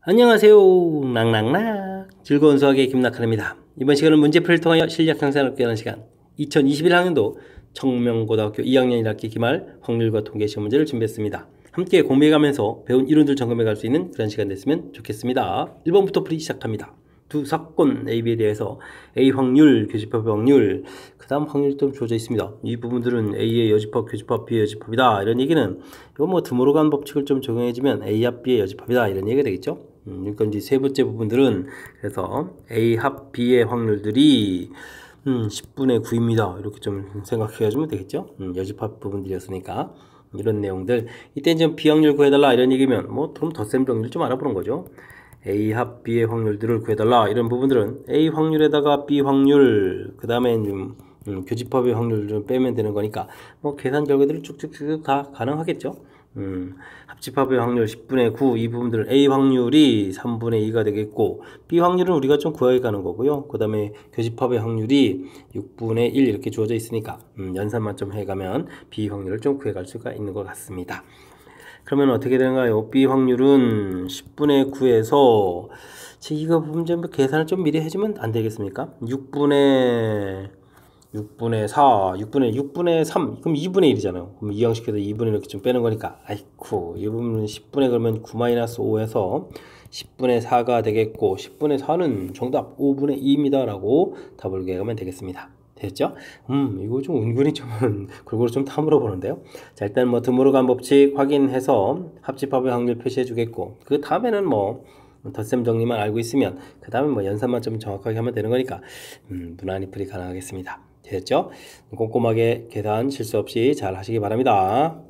안녕하세요. 낭낭락 즐거운 수학의 김낙한입니다. 이번 시간은 문제풀이를 통하여 실력 향상을 얻게 하는 시간 2021학년도 청명고등학교 2학년 1학기 기말 확률과 통계 시험 문제를 준비했습니다. 함께 공부해가면서 배운 이론들 점검해갈 수 있는 그런 시간 됐으면 좋겠습니다. 1번부터 풀이 시작합니다. 두 사건 AB에 대해서 A 확률, 교집합의 확률, 그 다음 확률이 좀 주어져 있습니다. 이 부분들은 A의 여집합, 교집합, B의 여집합이다. 이런 얘기는 이거 뭐 드모로 간 법칙을 좀 적용해주면 A 합 B의 여집합이다. 이런 얘기가 되겠죠. 그러니까 이제 세 번째 부분들은 그래서 A 합 B의 확률들이 10분의 9입니다. 이렇게 좀 생각해 주면 되겠죠. 여집합 부분들이었으니까 이런 내용들. 이때 좀 B 확률 구해달라 이런 얘기면 뭐 그럼 덧셈 정리를 좀 알아보는 거죠. A 합 B의 확률들을 구해달라 이런 부분들은 A 확률에다가 B 확률 그 다음에 교집합의 확률을 좀 빼면 되는 거니까 뭐 계산 결과들은 쭉쭉쭉 다 가능하겠죠. 합집합의 확률 10분의 9 이 부분들은 A 확률이 3분의 2가 되겠고 B 확률은 우리가 좀 구해 가는 거고요. 그 다음에 교집합의 확률이 6분의 1 이렇게 주어져 있으니까 연산만 좀 해가면 B 확률을 좀 구해갈 수가 있는 것 같습니다. 그러면 어떻게 되는가요? B 확률은 10분의 9에서 이거 부분 좀 계산을 좀 미리 해주면 안 되겠습니까? 6분의 4, 6분의 3, 그럼 2분의 1이잖아요. 그럼 이항시켜서 2분의 이렇게 좀 빼는 거니까, 아이쿠, 이 부분은 10분의 그러면 9-5에서 10분의 4가 되겠고, 10분의 4는 정답 5분의 2입니다. 라고 답을 구하면 되겠습니다. 됐죠? 이거 좀 은근히 좀 골고루 좀 타물어 보는데요. 자, 일단 뭐 드모로 간 법칙 확인해서 합집합의 확률 표시해 주겠고, 그 다음에는 뭐, 덧셈 정리만 알고 있으면, 그 다음에 뭐 연산만 좀 정확하게 하면 되는 거니까, 무난히 풀이 가능하겠습니다. 됐죠? 꼼꼼하게 계산 실수 없이 잘 하시기 바랍니다.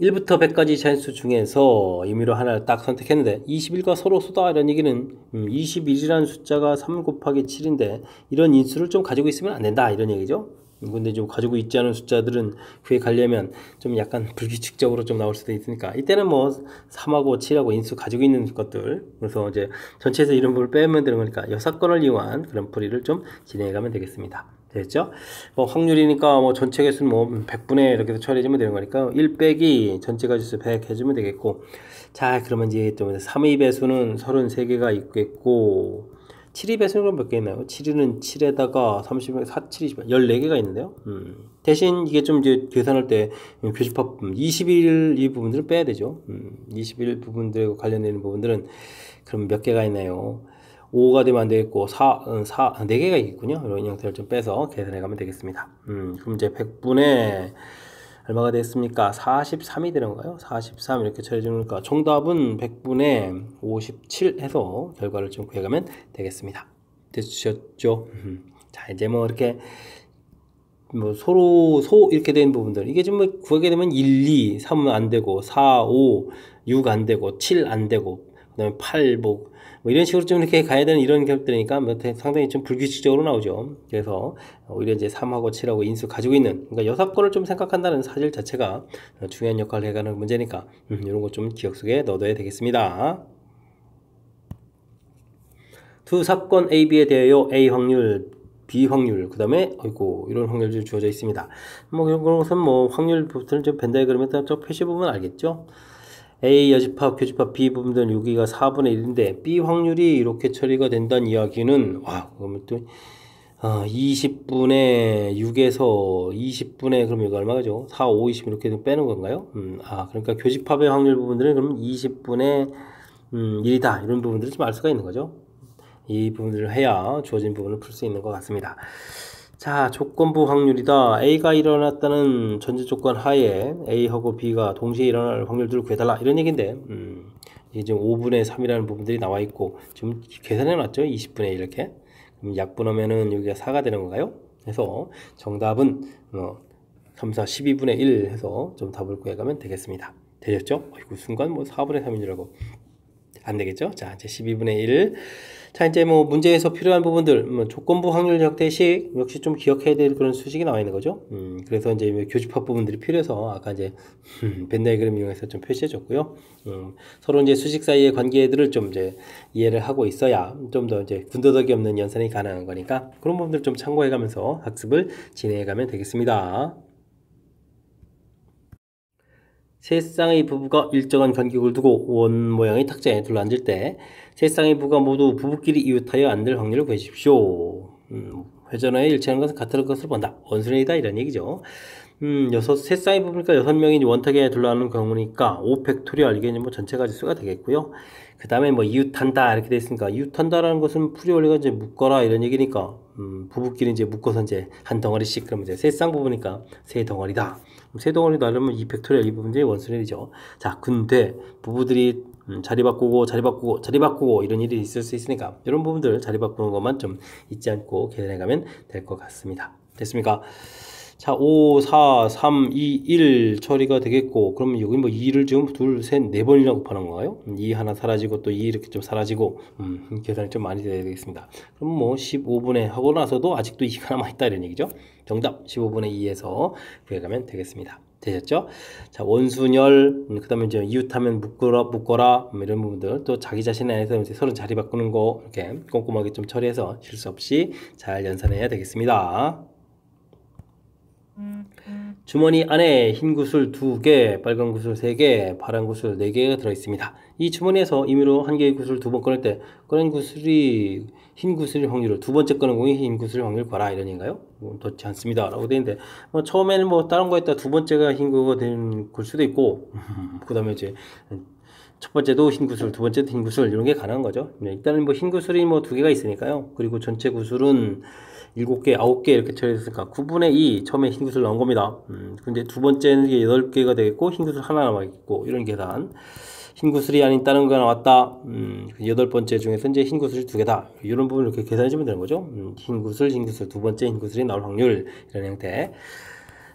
1부터 100까지 자연수 중에서 임의로 하나를 딱 선택했는데 21과 서로 쏟아 이런 얘기는 21이라는 숫자가 3 곱하기 7인데 이런 인수를 좀 가지고 있으면 안 된다 이런 얘기죠. 근데 좀 가지고 있지 않은 숫자들은 그에 가려면 좀 약간 불규칙적으로 좀 나올 수도 있으니까 이때는 뭐 3하고 7하고 인수 가지고 있는 것들 그래서 이제 전체에서 이런 부분을 빼면 되는 거니까 여사건을 이용한 그런 풀이를 좀 진행해 가면 되겠습니다. 됐죠? 뭐 확률이니까 뭐 전체 개수는 뭐 100분의 이렇게 처리해주면 되는 거니까 1 빼기 전체 가지수 100 해주면 되겠고 자 그러면 이제 또 3의 배수는 33개가 있겠고 7의 배수는 몇 개 있나요? 7위는 7에다가 30, 4, 7, 20, 14개가 있는데요. 대신 이게 좀 이제 계산할 때 교집합 21 이 부분들을 빼야 되죠. 21 부분들과 관련되는 부분들은 그럼 몇 개가 있나요? 5가 되면 안 되겠고 4개가 있군요. 이런 형태를 좀 빼서 계산해 가면 되겠습니다. 그럼 이제 100분의 얼마가 됐습니까? 43이 되는 건가요? 43 이렇게 처리해주니까 정답은 100분의 57 해서 결과를 좀 구해가면 되겠습니다. 되셨죠? 자 이제 뭐 이렇게 뭐 서로 이렇게 된 부분들 이게 좀 뭐 구하게 되면 1, 2, 3은 안 되고 4, 5, 6 안 되고 7 안 되고 그 다음에 8, 뭐 이런 식으로 좀 이렇게 가야 되는 이런 격들이니까 뭐 상당히 좀 불규칙적으로 나오죠. 그래서 오히려 이제 3하고 7하고 인수 가지고 있는 그러니까 여사건을 좀 생각한다는 사실 자체가 중요한 역할을 해가는 문제니까 이런 거 좀 기억 속에 넣어둬야 되겠습니다. 두 사건 A, B에 대하여 A 확률, B 확률, 그 다음에 아이고 이런 확률들이 주어져 있습니다. 뭐 이런 것은 뭐 확률부터는 좀 벤다이그램에 따라 표시 보면 알겠죠. A 여집합, 교집합, B 부분들은 여기가 4분의 1인데 B 확률이 이렇게 처리가 된다는 이야기는 와 그러면 또 20분의 6에서 20분의 그럼 이거 얼마죠? 4, 5, 20 이렇게 빼는 건가요? 그러니까 교집합의 확률 부분들은 그럼 20분의 1이다 이런 부분들을 좀 알 수가 있는 거죠. 이 부분들을 해야 주어진 부분을 풀 수 있는 것 같습니다. 자, 조건부 확률이다. A가 일어났다는 전제 조건 하에 A하고 B가 동시에 일어날 확률들을 구해달라. 이런 얘기인데, 이게 지금 5분의 3이라는 부분들이 나와 있고, 지금 계산해 놨죠? 20분의 1 이렇게. 그럼 약분하면은 여기가 4가 되는 건가요? 그래서 정답은 3, 4, 12분의 1 해서 좀 답을 구해가면 되겠습니다. 되셨죠? 아이고, 순간 뭐 4분의 3인줄 안 되겠죠? 자, 이제 12분의 1. 자, 이제 뭐 문제에서 필요한 부분들, 뭐 조건부 확률 적대식 역시 좀 기억해야 될 그런 수식이 나와 있는 거죠. 그래서 이제 교집합 부분들이 필요해서 아까 이제 벤 다이그램 이용해서 좀 표시해 줬고요. 서로 이제 수식 사이의 관계들을 좀 이제 이해를 하고 있어야 좀 더 이제 군더더기 없는 연산이 가능한 거니까 그런 부분들 좀 참고해 가면서 학습을 진행해 가면 되겠습니다. 세 쌍의 부부가 일정한 간격을 두고 원 모양의 탁자에 둘러앉을 때 세 쌍의 부부가 모두 부부끼리 이웃하여 앉을 확률을 구해주십시오. 회전하여 일치하는 것은 같은 것을 본다. 원순이다 이런 얘기죠. 세 쌍의 부부니까 6명이 원탁에 둘러앉는 경우니까 5팩토리얼 이게 뭐 전체 가지수가 되겠고요. 그 다음에 뭐 이웃한다 이렇게 돼 있으니까 이웃한다라는 것은 풀이원리가 이제 묶어라 이런 얘기니까 부부끼리 이제 묶어서 이제 한 덩어리씩 그러면 이제 세 쌍 부부니까 세 덩어리다. 세 덩어리 나누면 2팩토리얼 이 부분이 원순일이죠. 자, 근데 부부들이 자리 바꾸고 이런 일이 있을 수 있으니까 이런 부분들 자리 바꾸는 것만 좀 잊지 않고 계산해 가면 될 것 같습니다. 됐습니까? 자, 5, 4, 3, 2, 1 처리가 되겠고, 그러면 여기 뭐 2를 지금 둘, 셋, 네 번이나 곱하는 건가요? 2 하나 사라지고 또 2 이렇게 좀 사라지고, 계산이 좀 많이 돼야 되겠습니다. 그럼 뭐 15분의 하고 나서도 아직도 2가 남아있다 이런 얘기죠. 정답 15분의 2에서 구해가면 되겠습니다. 되셨죠? 자, 원순열, 그 다음에 이제 이웃하면 묶어라, 이런 부분들, 또 자기 자신 안에서 이제 서로 자리 바꾸는 거, 이렇게 꼼꼼하게 좀 처리해서 실수 없이 잘 연산해야 되겠습니다. 주머니 안에 흰 구슬 2개, 빨간 구슬 3개, 파란 구슬 4개가 들어있습니다. 이 주머니에서 임의로 한 개의 구슬 2번 꺼낼 때 꺼낸 구슬이 흰 구슬의 확률을 두 번째 꺼낸 공이 흰 구슬의 확률 봐라 이런 얘기인가요? 그렇지 않습니다 라고 되어 있는데 뭐 처음에는 뭐 다른 거 했다 두 번째가 흰 거가 된 걸 수도 있고 그 다음에 이제 첫 번째도 흰 구슬, 두 번째도 흰 구슬 이런 게 가능한 거죠. 일단은 뭐 흰 구슬이 뭐 2개가 있으니까요. 그리고 전체 구슬은 7개, 9개 이렇게 처리했으니까 9분의 2 처음에 흰 구슬 나온 겁니다. 근데 두 번째는 이게 8개가 되겠고 흰 구슬 하나 남아있고 이런 계산. 흰 구슬이 아닌 다른 거 나왔다. 8번째 중에서 이제 흰 구슬이 2개다. 이런 부분을 이렇게 계산해주면 되는 거죠. 흰 구슬, 두 번째 흰 구슬이 나올 확률 이런 형태.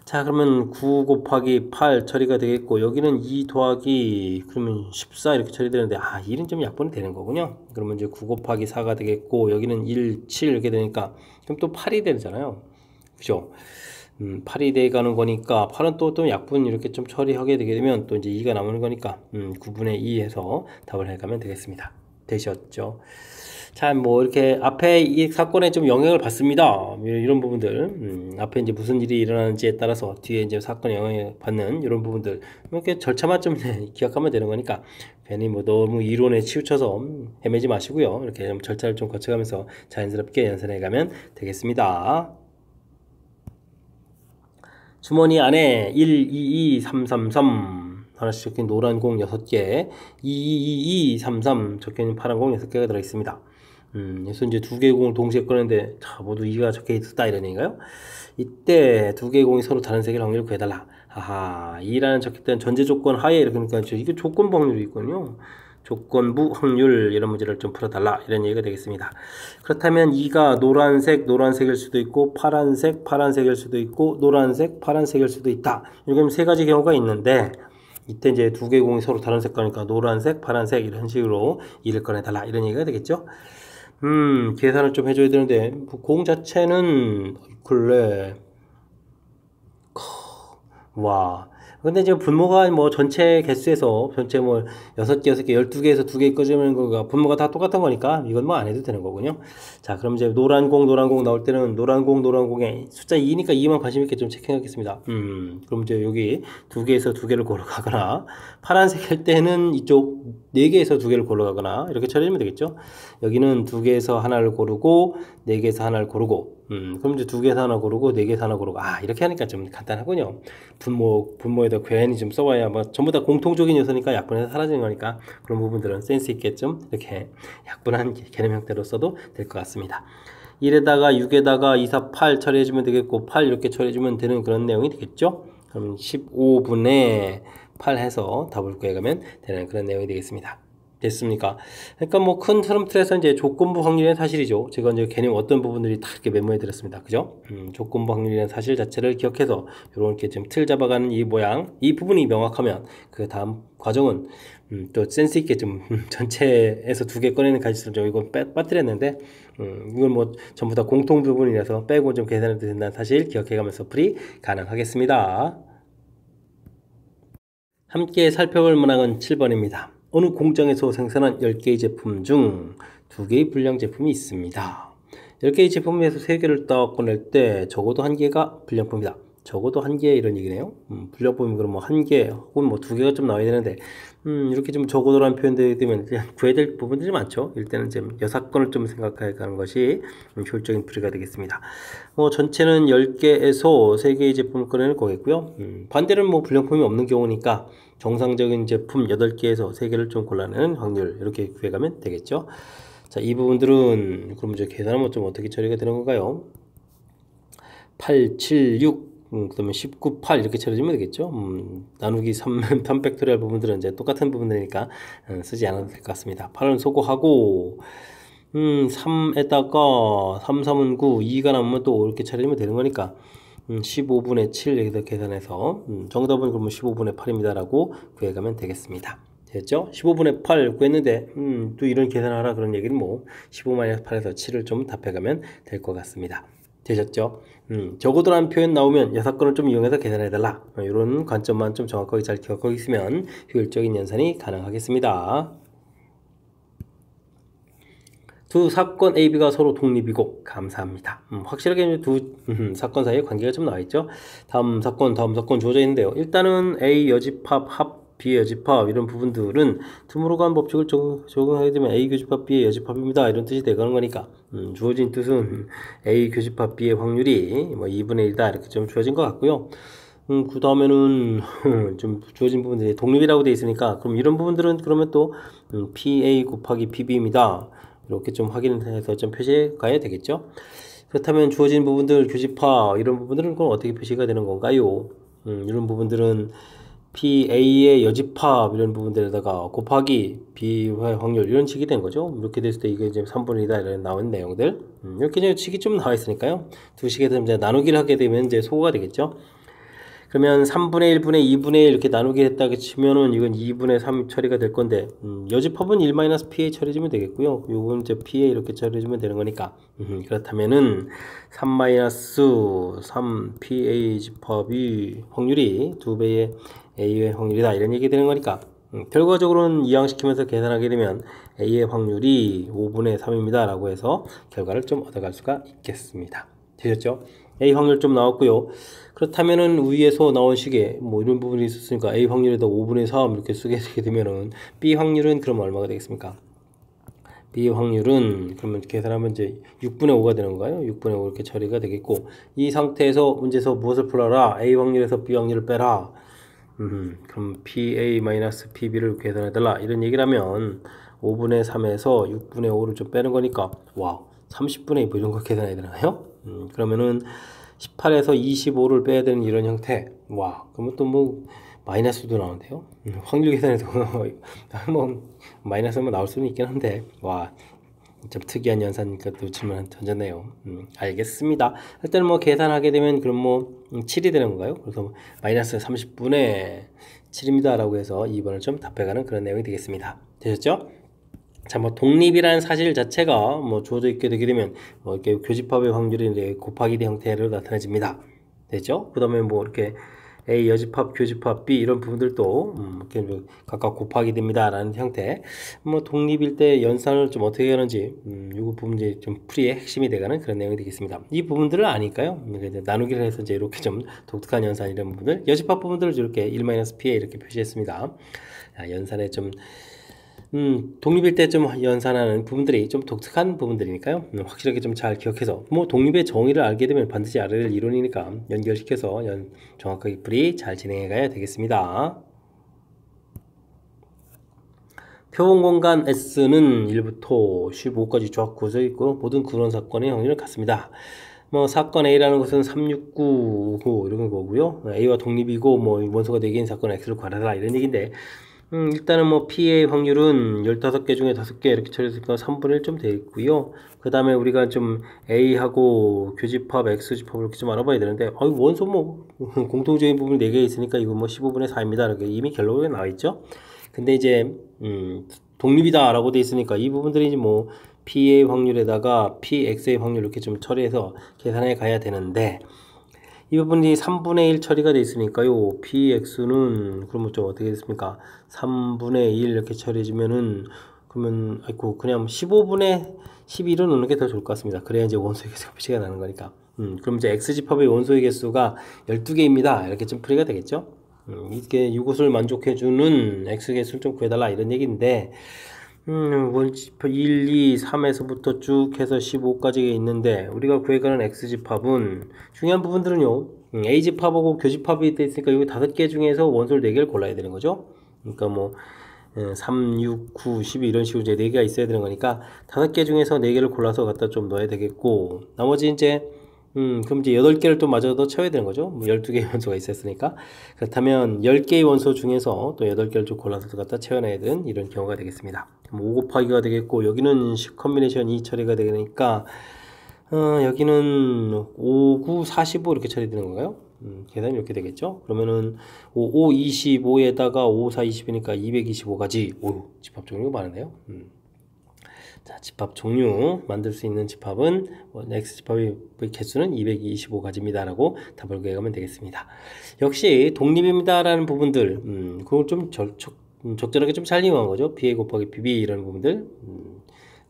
자, 그러면 9 곱하기 8 처리가 되겠고 여기는 2 더하기 그러면 14 이렇게 처리되는데 1은 좀 약분이 되는 거군요. 그러면 이제 9 곱하기 4가 되겠고 여기는 1, 7 이렇게 되니까 그럼 또 8이 되잖아요. 그죠? 8이 돼가는 거니까 8은 또 약분 이렇게 좀 처리하게 되게 되면 또 이제 2가 남는 거니까 9분의 2 해서 답을 해가면 되겠습니다. 되셨죠? 자, 뭐 이렇게 앞에 이 사건에 좀 영향을 받습니다. 이런 부분들 앞에 이제 무슨 일이 일어나는지에 따라서 뒤에 이제 사건에 영향을 받는 이런 부분들 이렇게 절차만 좀 기억하면 되는 거니까 괜히 뭐 너무 이론에 치우쳐서 헤매지 마시고요. 이렇게 좀 절차를 좀 거쳐가면서 자연스럽게 연산해 가면 되겠습니다. 주머니 안에 1, 2, 2, 3, 3, 3 하나씩 적힌 노란 공 6개 2, 2, 2, 3, 3 적혀있는 파란 공 6개가 들어있습니다. 그래서 이제 2개의 공을 동시에 꺼냈는데 모두 2가 적혀 있었다 이런 얘기인가요? 이때 2개의 공이 서로 다른 색의 확률을 구해달라. 2라는 적혀있던 전제 조건 하에 그러니까 이게 조건부 확률이 있거든요. 조건부 확률 이런 문제를 좀 풀어달라 이런 얘기가 되겠습니다. 그렇다면 2가 노란색일 수도 있고 파란색일 수도 있고 노란색, 파란색일 수도 있다. 이렇게 세 가지 경우가 있는데 이때 이제 2개의 공이 서로 다른 색깔이니까 노란색, 파란색 이런 식으로 2를 꺼내달라 이런 얘기가 되겠죠. 계산을 좀 해줘야 되는데 공 자체는 근래 와 근데 지금 분모가 뭐 전체 개수에서 전체 뭐 6개, 6개, 12개에서 2개 꺼지는 거가 분모가 다 똑같은 거니까 이건 뭐 안 해도 되는 거군요. 자, 그럼 이제 노란 공 나올 때는 노란 공에 숫자 2니까 2만 관심 있게 좀 체크하겠습니다. 그럼 이제 여기 2개에서 2개를 고르 가거나 파란색 할 때는 이쪽 4개에서 2개를 고르 가거나 이렇게 처리하면 되겠죠. 여기는 2개에서 하나를 고르고 4개에서 하나를 고르고 그럼 이제 2개에서 하나 고르고 4개에서 하나 고르고 이렇게 하니까 좀 간단하군요. 분모에다 괜히 좀 써봐야 뭐 전부 다 공통적인 요소니까 약분해서 사라지는 거니까 그런 부분들은 센스 있게 좀 이렇게 약분한 개념 형태로 써도 될 것 같습니다. 1에다가 6에다가 2, 4, 8 처리해주면 되겠고 8 이렇게 처리해주면 되는 그런 내용이 되겠죠. 그럼 15분의 8 해서 답을 구해가면 되는 그런 내용이 되겠습니다. 됐습니까? 그러니까 뭐 큰 흐름 틀에서 이제 조건부 확률이라는 사실이죠. 제가 이제 개념 어떤 부분들이 다 이렇게 메모해 드렸습니다. 그죠? 조건부 확률이라는 사실 자체를 기억해서 이렇게 좀 틀 잡아가는 이 모양, 이 부분이 명확하면 그 다음 과정은 또 센스 있게 좀 전체에서 2개 꺼내는 가지수를 좀 이거 빠뜨렸는데 이건 뭐 전부 다 공통 부분이라서 빼고 좀 계산해도 된다는 사실 기억해가면서 풀이 가능하겠습니다. 함께 살펴볼 문항은 7번입니다. 어느 공장에서 생산한 10개의 제품 중 2개의 불량 제품이 있습니다. 10개의 제품에서 3개를 딱 꺼낼 때 적어도 1개가 불량품이다. 적어도 한 개 이런 얘기네요. 불량품이 그럼 뭐 한 개 혹은 뭐 두 개가 좀 나와야 되는데 이렇게 좀 적어도라는 표현들이 되면 구해야 될 부분들이 많죠. 일단은 좀 여사건을 좀 생각해 가는 것이 효율적인 풀이가 되겠습니다. 전체는 10개에서 3개의 제품을 꺼내는 거겠고요. 반대로 뭐 불량품이 없는 경우니까 정상적인 제품 8개에서 3개를 좀 골라내는 확률 이렇게 구해가면 되겠죠. 자, 이 부분들은 그럼 이제 계산하면 좀 어떻게 처리가 되는 건가요? 8, 7, 6 그 다음에 19, 8 이렇게 처리하면 되겠죠. 나누기 3, 3팩토리얼 부분들은 이제 똑같은 부분이니까 쓰지 않아도 될 것 같습니다. 8은 소거하고 3에다가 3, 3은 9, 2가 남으면 또 이렇게 처리하면 되는 거니까 15분의 7 여기다 계산해서 정답은 그러면 15분의 8입니다 라고 구해가면 되겠습니다. 됐죠? 15분의 8 구했는데 또 이런 계산하라 그런 얘기는 뭐 15-8에서 7을 좀 답해가면 될 것 같습니다. 되셨죠? 적어도라는 표현 나오면 여사건을 좀 이용해서 계산해달라. 이런 관점만 좀 정확하게 잘 기억하고 있으면 효율적인 연산이 가능하겠습니다. 두 사건 A, B가 서로 독립이고 감사합니다. 확실하게 두 사건 사이에 관계가 좀 나와있죠. 다음 사건 주어져 있는데요. 일단은 A 여집합 합 B 여집합 이런 부분들은 드모로간 법칙을 적용하게 되면 A 교집합 B의 여집합입니다 이런 뜻이 되는 거니까 주어진 뜻은 A 교집합 B의 확률이 뭐 2분의 1이다 이렇게 좀 주어진 것 같고요. 그 다음에는 좀 주어진 부분들이 독립이라고 되어 있으니까 그럼 이런 부분들은 그러면 또 PA 곱하기 PB입니다 이렇게 좀 확인해서 좀 표시해 가야 되겠죠. 그렇다면 주어진 부분들 교집합 이런 부분들은 그럼 어떻게 표시가 되는 건가요? 이런 부분들은 PA의 여집합 이런 부분들에다가 곱하기 B의 확률 이런 식이 된 거죠. 이렇게 됐을 때 이게 이제 3분의 1이다 이런 나온 내용들 이렇게 이제 식이 좀 나와 있으니까요. 두 식에서 이제 나누기를 하게 되면 이제 소거가 되겠죠. 그러면 3분의 1분의 2분의 1 이렇게 나누기 했다고 치면은 이건 2분의 3 처리가 될 건데 여집합은 1-PA 처리해주면 되겠고요. 요건 이제 PA 이렇게 처리해주면 되는 거니까 그렇다면은 3-3 PA 집합이 확률이 2배의 A의 확률이다 이런 얘기 되는 거니까 결과적으로는 이항시키면서 계산하게 되면 A의 확률이 5분의 3입니다 라고 해서 결과를 좀 얻어갈 수가 있겠습니다. 되셨죠? A 확률 좀 나왔고요. 그렇다면은 위에서 나온 식에 뭐 이런 부분이 있었으니까 A 확률에다 5분의 3 이렇게 쓰게 되게 되면은 B 확률은 그럼 얼마가 되겠습니까? B 확률은 그러면 계산하면 이제 6분의 5가 되는 거예요. 6분의 5 이렇게 처리가 되겠고 이 상태에서 문제에서 무엇을 풀어라? A 확률에서 B 확률을 빼라. 그럼 PA-PB를 계산해달라 이런 얘기를 하면 5분의 3에서 6분의 5를 좀 빼는 거니까 와 30분의 2 뭐 이런 거 계산해야 되나요? 그러면은 18에서 25를 빼야 되는 이런 형태 와 그러면 또 뭐 마이너스도 나오는데요. 확률 계산에서 뭐 마이너스만 나올 수는 있긴 한데 와 좀 특이한 연산이니까 또 질문 던졌네요. 알겠습니다. 일단 뭐 계산하게 되면 그럼 뭐 7이 되는 건가요? 그래서 마이너스 30분의 7입니다 라고 해서 2번을 좀 답해가는 그런 내용이 되겠습니다. 되셨죠? 자, 뭐 독립이라는 사실 자체가 뭐 주어져 있게 되게 되면 뭐 이렇게 교집합의 확률이 이제 곱하기 대 형태로 나타나집니다. 됐죠? 그 다음에 뭐 이렇게 A 여집합, 교집합, B 이런 부분들도 이렇게 각각 곱하기 됩니다 라는 형태. 뭐 독립일 때 연산을 좀 어떻게 하는지 요 부분이 좀 풀이의 핵심이 되가는 그런 내용이 되겠습니다. 이 부분들을 아니까요. 이제 나누기를 해서 이제 이렇게 좀 독특한 연산 이런 부분들, 여집합 부분들을 이렇게 1-PA 이렇게 표시했습니다. 연산에 좀 독립일 때 좀 연산하는 부분들이 좀 독특한 부분들이니까요. 확실하게 좀 잘 기억해서 뭐 독립의 정의를 알게 되면 반드시 알아야 될 이론이니까 연결시켜서 정확하게 풀이 잘 진행해 가야 되겠습니다. 표본 공간 S는 1부터 15까지 쫙 구워져 있고 모든 그런 사건의 확률은 같습니다. 뭐 사건 A라는 것은 369 이런 거고요. A와 독립이고 뭐 원소가 4개인 사건 X를 구하라 이런 얘기인데 일단은 뭐 PA 확률은 15개 중에 5개 이렇게 처리했으니까 3분의 1 좀 되어 있고요. 그 다음에 우리가 좀 A하고 교집합, X집합을 이렇게 좀 알아봐야 되는데, 원소 뭐, 공통적인 부분이 4개 있으니까 이거 뭐 15분의 4입니다. 이렇게 이미 결론에 나와 있죠. 근데 이제, 독립이다 라고 되어 있으니까 이 부분들이 이제 뭐, PA 확률에다가 PX의 확률 이렇게 좀 처리해서 계산해 가야 되는데, 이 부분이 3분의 1 처리가 되어 있으니까요. PX는 그러면 좀 어떻게 됐습니까? 3분의 1 이렇게 처리해주면은 그러면 아이고 그냥 15분의 11을 넣는 게 더 좋을 것 같습니다. 그래야 이제 원소의 계수가 표시가 나는 거니까. 그럼 이제 X집합의 원소의 개수가 12개입니다. 이렇게 좀 풀이가 되겠죠? 이게 이것을 만족해주는 X 개수를 좀 구해달라 이런 얘기인데, 원집합 1, 2, 3에서부터 쭉 해서 15까지 있는데, 우리가 구해가는 X집합은 중요한 부분들은요, A집합하고 교집합이 돼 있으니까 여기 5개 중에서 원소를 4개를 골라야 되는 거죠. 그러니까 뭐 3, 6, 9, 12 이런 식으로 이제 4개가 있어야 되는 거니까 5개 중에서 4개를 골라서 갖다 좀 넣어야 되겠고, 나머지 이제 그럼 이제 8개를 또 마저 더 채워야 되는 거죠. 뭐 12개의 원소가 있었으니까. 그렇다면 10개의 원소 중에서 또 8개를 좀 골라서 갖다 채워놔야 되는 이런 경우가 되겠습니다. 그럼 5 곱하기가 되겠고, 여기는 10 컨비네이션 2 처리가 되니까 여기는 5, 9, 45 이렇게 처리되는 건가요? 계산이 이렇게 되겠죠. 그러면은 5, 5, 25에다가 5, 4, 20이니까 225가지. 오, 집합 종류가 많은데요. 자, 집합 종류 만들 수 있는 집합은 X집합의 개수는 225가지입니다 라고 답을 구해가면 되겠습니다. 역시 독립입니다 라는 부분들, 그걸 좀 적절하게 좀 잘 이용한 거죠. BA 곱하기 BB 이런 부분들.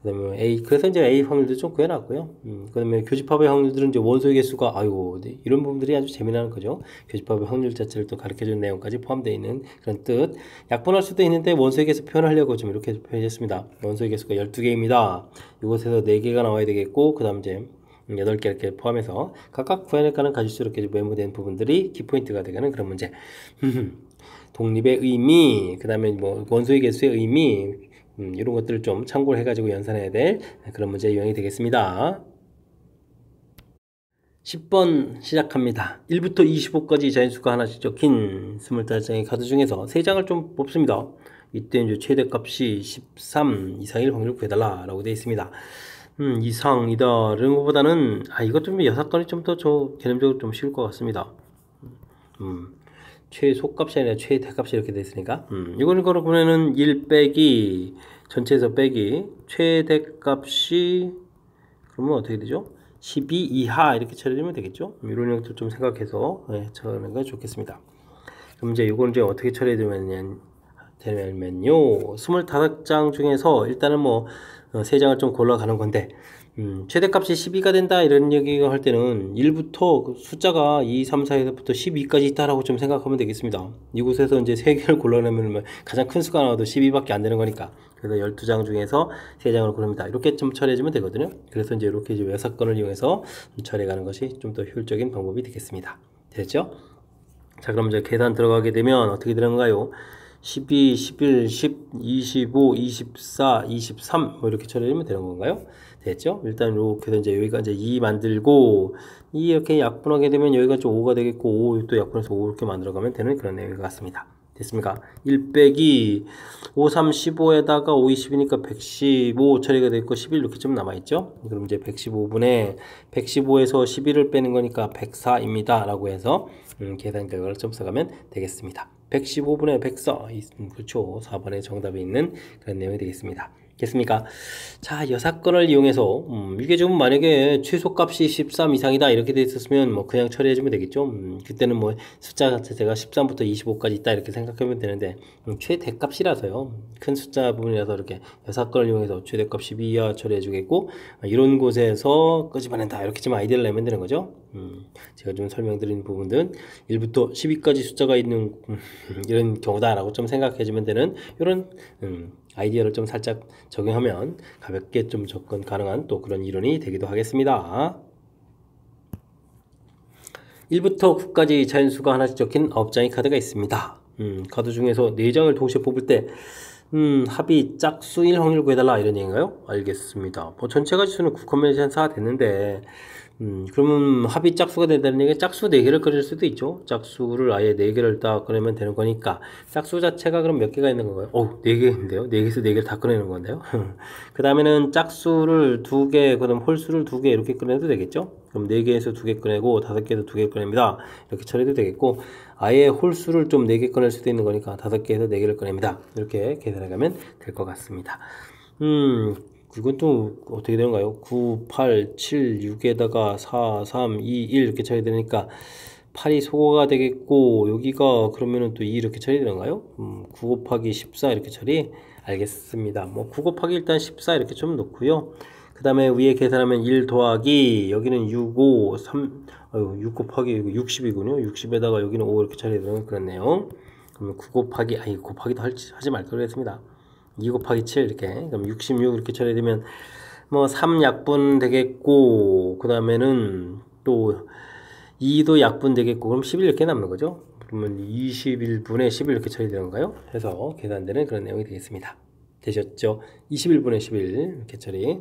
그 다음에 A, 그래서 이제 A 확률도 좀 구해놨고요. 그 다음에 교집합의 확률들은 이제 원소의 개수가, 아이고, 이런 부분들이 아주 재미나는 거죠. 교집합의 확률 자체를 또 가르쳐주는 내용까지 포함되어 있는 그런 뜻. 약분할 수도 있는데 원소의 개수 표현하려고 좀 이렇게 표현했습니다. 원소의 개수가 12개입니다. 이곳에서 4개가 나와야 되겠고, 그 다음 이제 8개 이렇게 포함해서 각각 구해낼 가능 가지수 이렇게 메모된 부분들이 키포인트가 되는 그런 문제. 독립의 의미, 그 다음에 뭐 원소의 개수의 의미, 이런 것들을 좀 참고를 해가지고 연산해야 될 그런 문제 유형이 되겠습니다. 10번 시작합니다. 1부터 25까지 자연수가 하나씩 적힌 25장의 카드 중에서 3장을 좀 뽑습니다. 이때 이제 최대값이 13 이상일 확률을 구해달라 라고 되어 있습니다. 이상이다 이런 것보다는 이것 좀 여사건이 좀 더 개념적으로 좀 쉬울 것 같습니다. 최소값이 아니라 최대값이 이렇게 됐으니까 이거는 보면은 1 빼기 전체에서 빼기 최대값이 그러면 어떻게 되죠? 12 이하 이렇게 처리되면 되겠죠? 이런 형태를 좀 생각해서 처리하는 게 좋겠습니다. 그럼 이제 이건 이제 어떻게 처리되면요 25장 중에서 일단은 뭐 3장을 좀 골라가는 건데, 최대값이 12가 된다 이런 얘기가 할 때는 1부터 그 숫자가 2, 3, 4에서부터 12까지 있다라고 좀 생각하면 되겠습니다. 이곳에서 이제 3개를 골라내면 가장 큰 수가 나와도 12밖에 안 되는 거니까, 그래서 12장 중에서 3장을 고릅니다. 이렇게 좀 처리해주면 되거든요. 그래서 이제 이렇게 이제 외사건을 이용해서 처리해가는 것이 좀 더 효율적인 방법이 되겠습니다. 됐죠? 자, 그럼 이제 계산 들어가게 되면 어떻게 되는가요? 12, 11, 10, 25, 24, 23 뭐 이렇게 처리하면 되는 건가요? 됐죠? 일단 이렇게 이제 여기가 이제 2 만들고 2 이렇게 약분하게 되면 여기가 좀 5가 되겠고 5 또 약분해서 5 이렇게 만들어가면 되는 그런 내용 같습니다. 됐습니까? 1 빼기 5, 3, 15에다가 5, 20이니까 115 처리가 되고 11 이렇게 좀 남아있죠? 그럼 이제 115분에 115에서 11을 빼는 거니까 104입니다. 라고 해서 계산 결과를 좀 써가면 되겠습니다. 115분의 104, 그렇죠. 4번에 정답이 있는 그런 내용이 되겠습니다. 됐습니까? 자, 여사건을 이용해서 이게 좀 만약에 최소값이 13 이상이다 이렇게 돼 있었으면 뭐 그냥 처리해주면 되겠죠. 그때는 뭐 숫자 자체가 13부터 25까지 있다 이렇게 생각하면 되는데 최대값이라서요. 큰 숫자 부분이라서 이렇게 여사건을 이용해서 최대값 12 이하 처리해주겠고, 이런 곳에서 끄집어낸다 이렇게 좀 아이디어를 내면 되는 거죠. 제가 좀 설명드린 부분들은 1부터 12까지 숫자가 있는 이런 경우다라고 좀 생각해주면 되는 이런 아이디어를 좀 살짝 적용하면 가볍게 좀 접근 가능한 또 그런 이론이 되기도 하겠습니다. 1부터 9까지 자연수가 하나씩 적힌 9장의 카드가 있습니다. 카드 중에서 4장을 동시에 뽑을 때 합이 짝수일 확률을 구해달라 이런 얘기인가요? 알겠습니다. 뭐 전체 가지수는 9 컨비네이션 4가 됐는데 그러면 합이 짝수가 된다는 얘기는 짝수 4개를 꺼낼 수도 있죠. 짝수를 아예 4개를 딱 꺼내면 되는 거니까 짝수 자체가 그럼 몇 개가 있는 건가요? 4개인데요. 4개에서 4개를 다 꺼내는 건데요. 그 다음에는 짝수를 2개, 그 다음 홀수를 2개 이렇게 꺼내도 되겠죠. 그럼 4개에서 2개 꺼내고 5개에서 2개 꺼냅니다. 이렇게 처리도 되겠고, 아예 홀수를 좀 4개 꺼낼 수도 있는 거니까 5개에서 4개를 꺼냅니다. 이렇게 계산해 가면 될 것 같습니다. 그건 또 어떻게 되는가요? 9, 8, 7, 6에다가 4, 3, 2, 1 이렇게 처리되니까 8이 소거가 되겠고, 여기가 그러면은 또 2 이렇게 처리되는가요? 9 곱하기 14 이렇게 처리? 알겠습니다. 뭐 9 곱하기 일단 14 이렇게 좀 놓고요. 그 그 다음에 위에 계산하면 1 더하기 여기는 6, 5, 3 6 곱하기 60이군요. 60에다가 여기는 5 이렇게 처리되면 그렇네요. 그러면 9 곱하기 곱하기도 하지 말 걸 그랬습니다. 2 곱하기 7 이렇게 그럼 66 이렇게 처리되면 뭐 3약분 되겠고 그 다음에는 또 2도 약분 되겠고 그럼 11 이렇게 남는 거죠. 그러면 21분의 11 이렇게 처리되는 건가요? 해서 계산되는 그런 내용이 되겠습니다. 되셨죠? 21분의 11 이렇게 처리.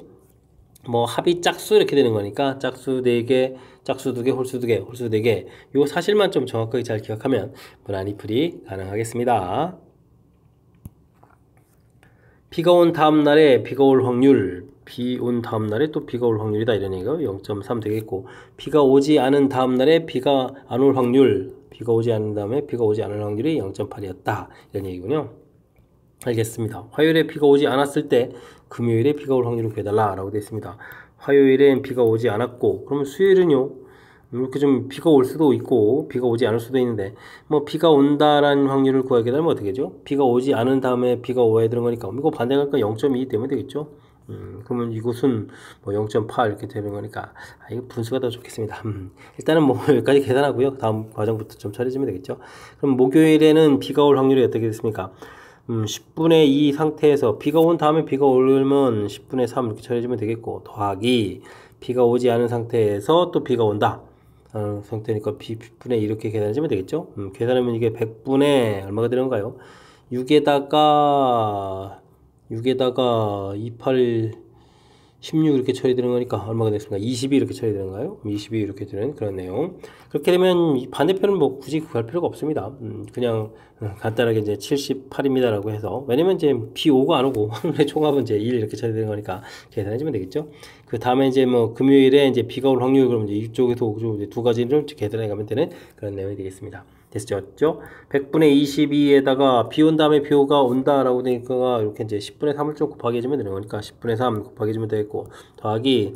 뭐 합이 짝수 이렇게 되는 거니까 짝수 4개, 짝수 2개, 홀수 2개, 홀수 4개. 요 사실만 좀 정확하게 잘 기억하면 무난히 풀이 가능하겠습니다. 비가 온 다음 날에 비가 올 확률, 비 온 다음 날에 또 비가 올 확률이다 이런 얘기가 0.3 되겠고 비가 오지 않은 다음 날에 비가 안 올 확률, 비가 오지 않은 다음에 비가 오지 않을 확률이 0.8이었다 이런 얘기군요. 알겠습니다. 화요일에 비가 오지 않았을 때 금요일에 비가 올 확률을 구해달라 라고 되어 있습니다. 화요일엔 비가 오지 않았고 그러면 수요일은요 이렇게 좀 비가 올 수도 있고 비가 오지 않을 수도 있는데 뭐 비가 온다라는 확률을 구하게 되면 어떻게 되죠? 비가 오지 않은 다음에 비가 오야 되는 거니까 이거 반대가 0.2 되면 되겠죠? 그러면 이곳은 뭐 0.8 이렇게 되는 거니까 이거 분수가 더 좋겠습니다. 일단은 뭐 여기까지 계산하고요. 다음 과정부터 좀 처리해주면 되겠죠? 그럼 목요일에는 비가 올 확률이 어떻게 됐습니까? 10분의 2 상태에서 비가 온 다음에 비가 오면 10분의 3 이렇게 처리해주면 되겠고 더하기 비가 오지 않은 상태에서 또 비가 온다 상태니까 b분의 2 이렇게 계산해주면 되겠죠. 계산하면 이게 100분의 얼마가 되는가요? 6에다가 28, 16 이렇게 처리되는 거니까 얼마가 됐습니까? 22 이렇게 처리되는가요? 22 이렇게 되는 그런 내용. 그렇게 되면 이 반대편은 뭐 굳이 구할 필요가 없습니다. 그냥 간단하게 이제 78입니다라고 해서 왜냐면 이제 비 오고 안 오고 확률의 총합은 이제 1 이렇게 처리되는 거니까 계산해주면 되겠죠. 그 다음에 이제 뭐 금요일에 이제 비가 올 확률 그러면 이제 이쪽에서 두 가지를 계산해 가면 되는 그런 내용이 되겠습니다. 됐죠? 100분의 22에다가 비 온 다음에 비가 온다라고 되니까 이렇게 이제 10분의 3을 좀 곱하기 해주면 되는 거니까 10분의 3 곱하기 해주면 되겠고 더하기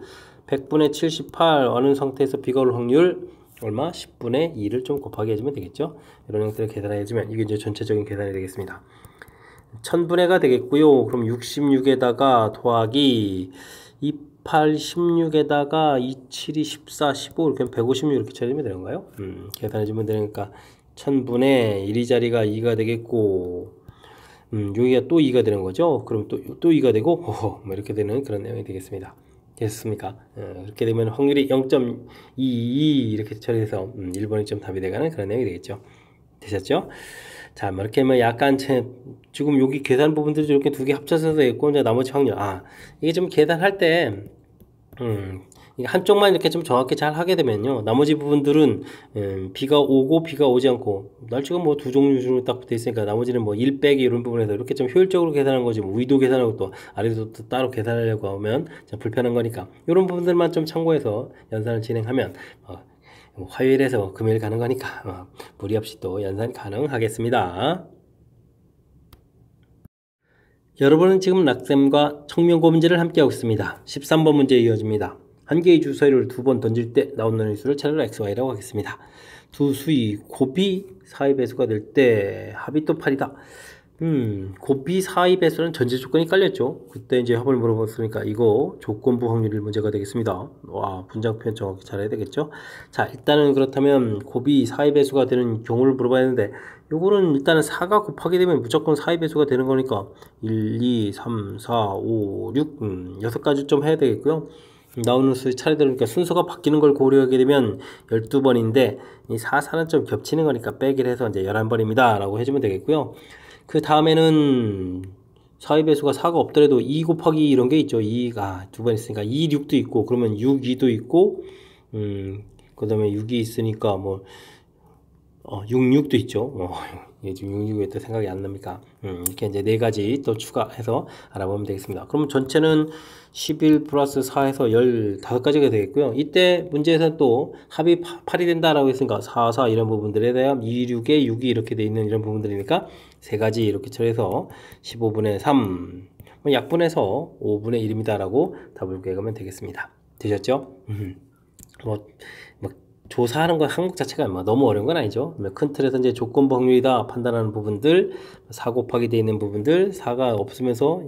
100분의 78 어느 상태에서 비가 올 확률 얼마? 10분의 2를 좀 곱하기 해주면 되겠죠? 이런 형태로 계산해 주면 이게 이제 전체적인 계산이 되겠습니다. 1000분의가 되겠고요. 그럼 66에다가 더하기 28, 16에다가 27, 14, 15 이렇게 156 이렇게 쳐주면 되는 건가요? 계산해 주면 되니까 1000분의 1이 자리가 2가 되겠고 여기가 또 2가 되는 거죠. 그럼 또 2가 되고 뭐 이렇게 되는 그런 내용이 되겠습니다. 됐습니까? 이렇게 되면 확률이 0.22 이렇게 처리해서 1번이 좀 답이 되가는 그런 내용이 되겠죠. 되셨죠? 자, 뭐 이렇게 뭐 약간 지금 여기 계산 부분들이 이렇게 두 개 합쳐서 되겠고 이제 나머지 확률 이게 좀 계산할 때 한쪽만 이렇게 좀 정확히 잘 하게 되면요 나머지 부분들은 비가 오고 비가 오지 않고 날짜가 뭐 두 종류로 딱 돼 있으니까 나머지는 뭐 1 빼기 이런 부분에서 이렇게 좀 효율적으로 계산하는 거지 뭐 위도 계산하고 또 아래도 또 따로 계산하려고 하면 좀 불편한 거니까 이런 부분들만 좀 참고해서 연산을 진행하면 화요일에서 금요일 가는 거니까 무리 없이 또 연산 가능하겠습니다. 여러분은 지금 락셈과 청명고 문제를 함께하고 있습니다. 13번 문제 이어집니다. 한 개의 주사위를 두 번 던질 때 나오는 수를 차례로 XY라고 하겠습니다. 두 수의 곱이 사의 배수가 될 때 합이 또 8이다. 곱이 사의 배수는 전제 조건이 깔렸죠. 그때 이제 합을 물어봤으니까 이거 조건부 확률일 문제가 되겠습니다. 와, 분장 표현 정확히 잘해야 되겠죠. 자, 일단은 그렇다면 곱이 사의 배수가 되는 경우를 물어봐야 하는데 요거는 일단은 4가 곱하게 되면 무조건 사의 배수가 되는 거니까 1, 2, 3, 4, 5, 6 6가지 좀 해야 되겠고요. 나오는 수의 차례대로 그러니까 순서가 바뀌는 걸 고려하게 되면 12번인데 이 4, 4는 좀 겹치는 거니까 빼기를 해서 이제 11번입니다 라고 해주면 되겠고요. 그 다음에는 사의 배수가 4가 없더라도 2 곱하기 이런 게 있죠. 2가 두 번 있으니까 2, 6도 있고 그러면 6, 2도 있고 그 다음에 6이 있으니까 뭐 6, 6도 있죠. 지금 6, 6왜 또 생각이 안 납니까? 이렇게 이제 네 가지 또 추가해서 알아보면 되겠습니다. 그러면 전체는 11 플러스 4에서 15가지가 되겠고요. 이때 문제에서는 또 합이 8이 된다라고 했으니까 4, 4 이런 부분들에 대한 2, 6에 6이 이렇게 돼 있는 이런 부분들이니까 세 가지 이렇게 처리해서 15분의 3, 약분해서 5분의 1입니다. 라고 답을 구해가면 되겠습니다. 되셨죠? 조사하는 건 항목 자체가 뭐 너무 어려운 건 아니죠. 큰 틀에서 이제 조건부 확률이다 판단하는 부분들, 4 곱하기 되어 있는 부분들, 4가 없으면서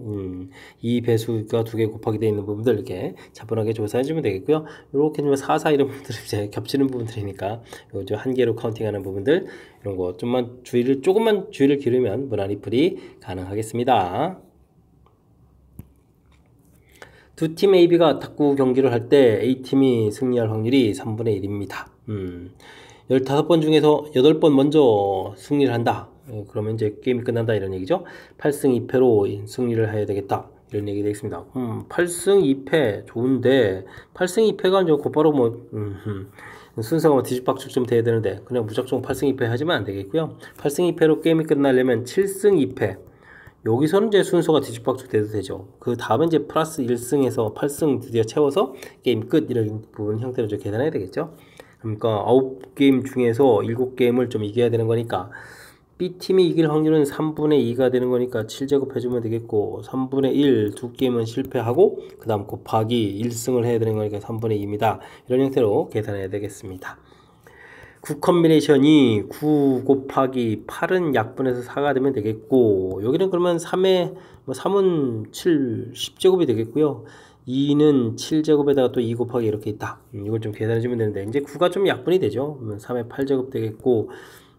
2 배수가 2개 곱하기 되어 있는 부분들 이렇게 차분하게 조사해 주면 되겠고요. 이렇게 좀 4, 4 이런 부분들이 이제 겹치는 부분들이니까 요즘 한 개로 카운팅하는 부분들 이런 거 좀만 조금만 주의를 기울이면 무난히 풀이 가능하겠습니다. 두 팀 AB가 탁구 경기를 할 때 A팀이 승리할 확률이 3분의 1입니다. 15번 중에서 8번 먼저 승리를 한다. 그러면 이제 게임이 끝난다 이런 얘기죠. 8승 2패로 승리를 해야 되겠다. 이런 얘기 되겠습니다. 8승 2패 좋은데 8승 2패가 이제 곧바로 순서가 뒤집박죽 좀 돼야 되는데 그냥 무작정 8승 2패 하지면 안 되겠고요. 8승 2패로 게임이 끝나려면 7승 2패 여기서는 이제 순서가 뒤집박죽 돼도 되죠. 그 다음에 이제 플러스 1승에서 8승 드디어 채워서 게임 끝 이런 부분 형태로 좀 계산해야 되겠죠. 그러니까 9게임 중에서 7게임을 좀 이겨야 되는 거니까 B팀이 이길 확률은 3분의 2가 되는 거니까 7제곱 해주면 되겠고 3분의 1 2게임은 실패하고 그 다음 곱하기 1승을 해야 되는 거니까 3분의 2입니다. 이런 형태로 계산해야 되겠습니다. 9 컨비네이션이 9 곱하기 8은 약분해서 4가 되면 되겠고 여기는 그러면 3에 3은 7, 10제곱이 되겠고요. 2는 7제곱에다가 또 2 곱하기 이렇게 있다. 이걸 좀 계산해 주면 되는데 이제 9가 좀 약분이 되죠. 3에 8제곱 되겠고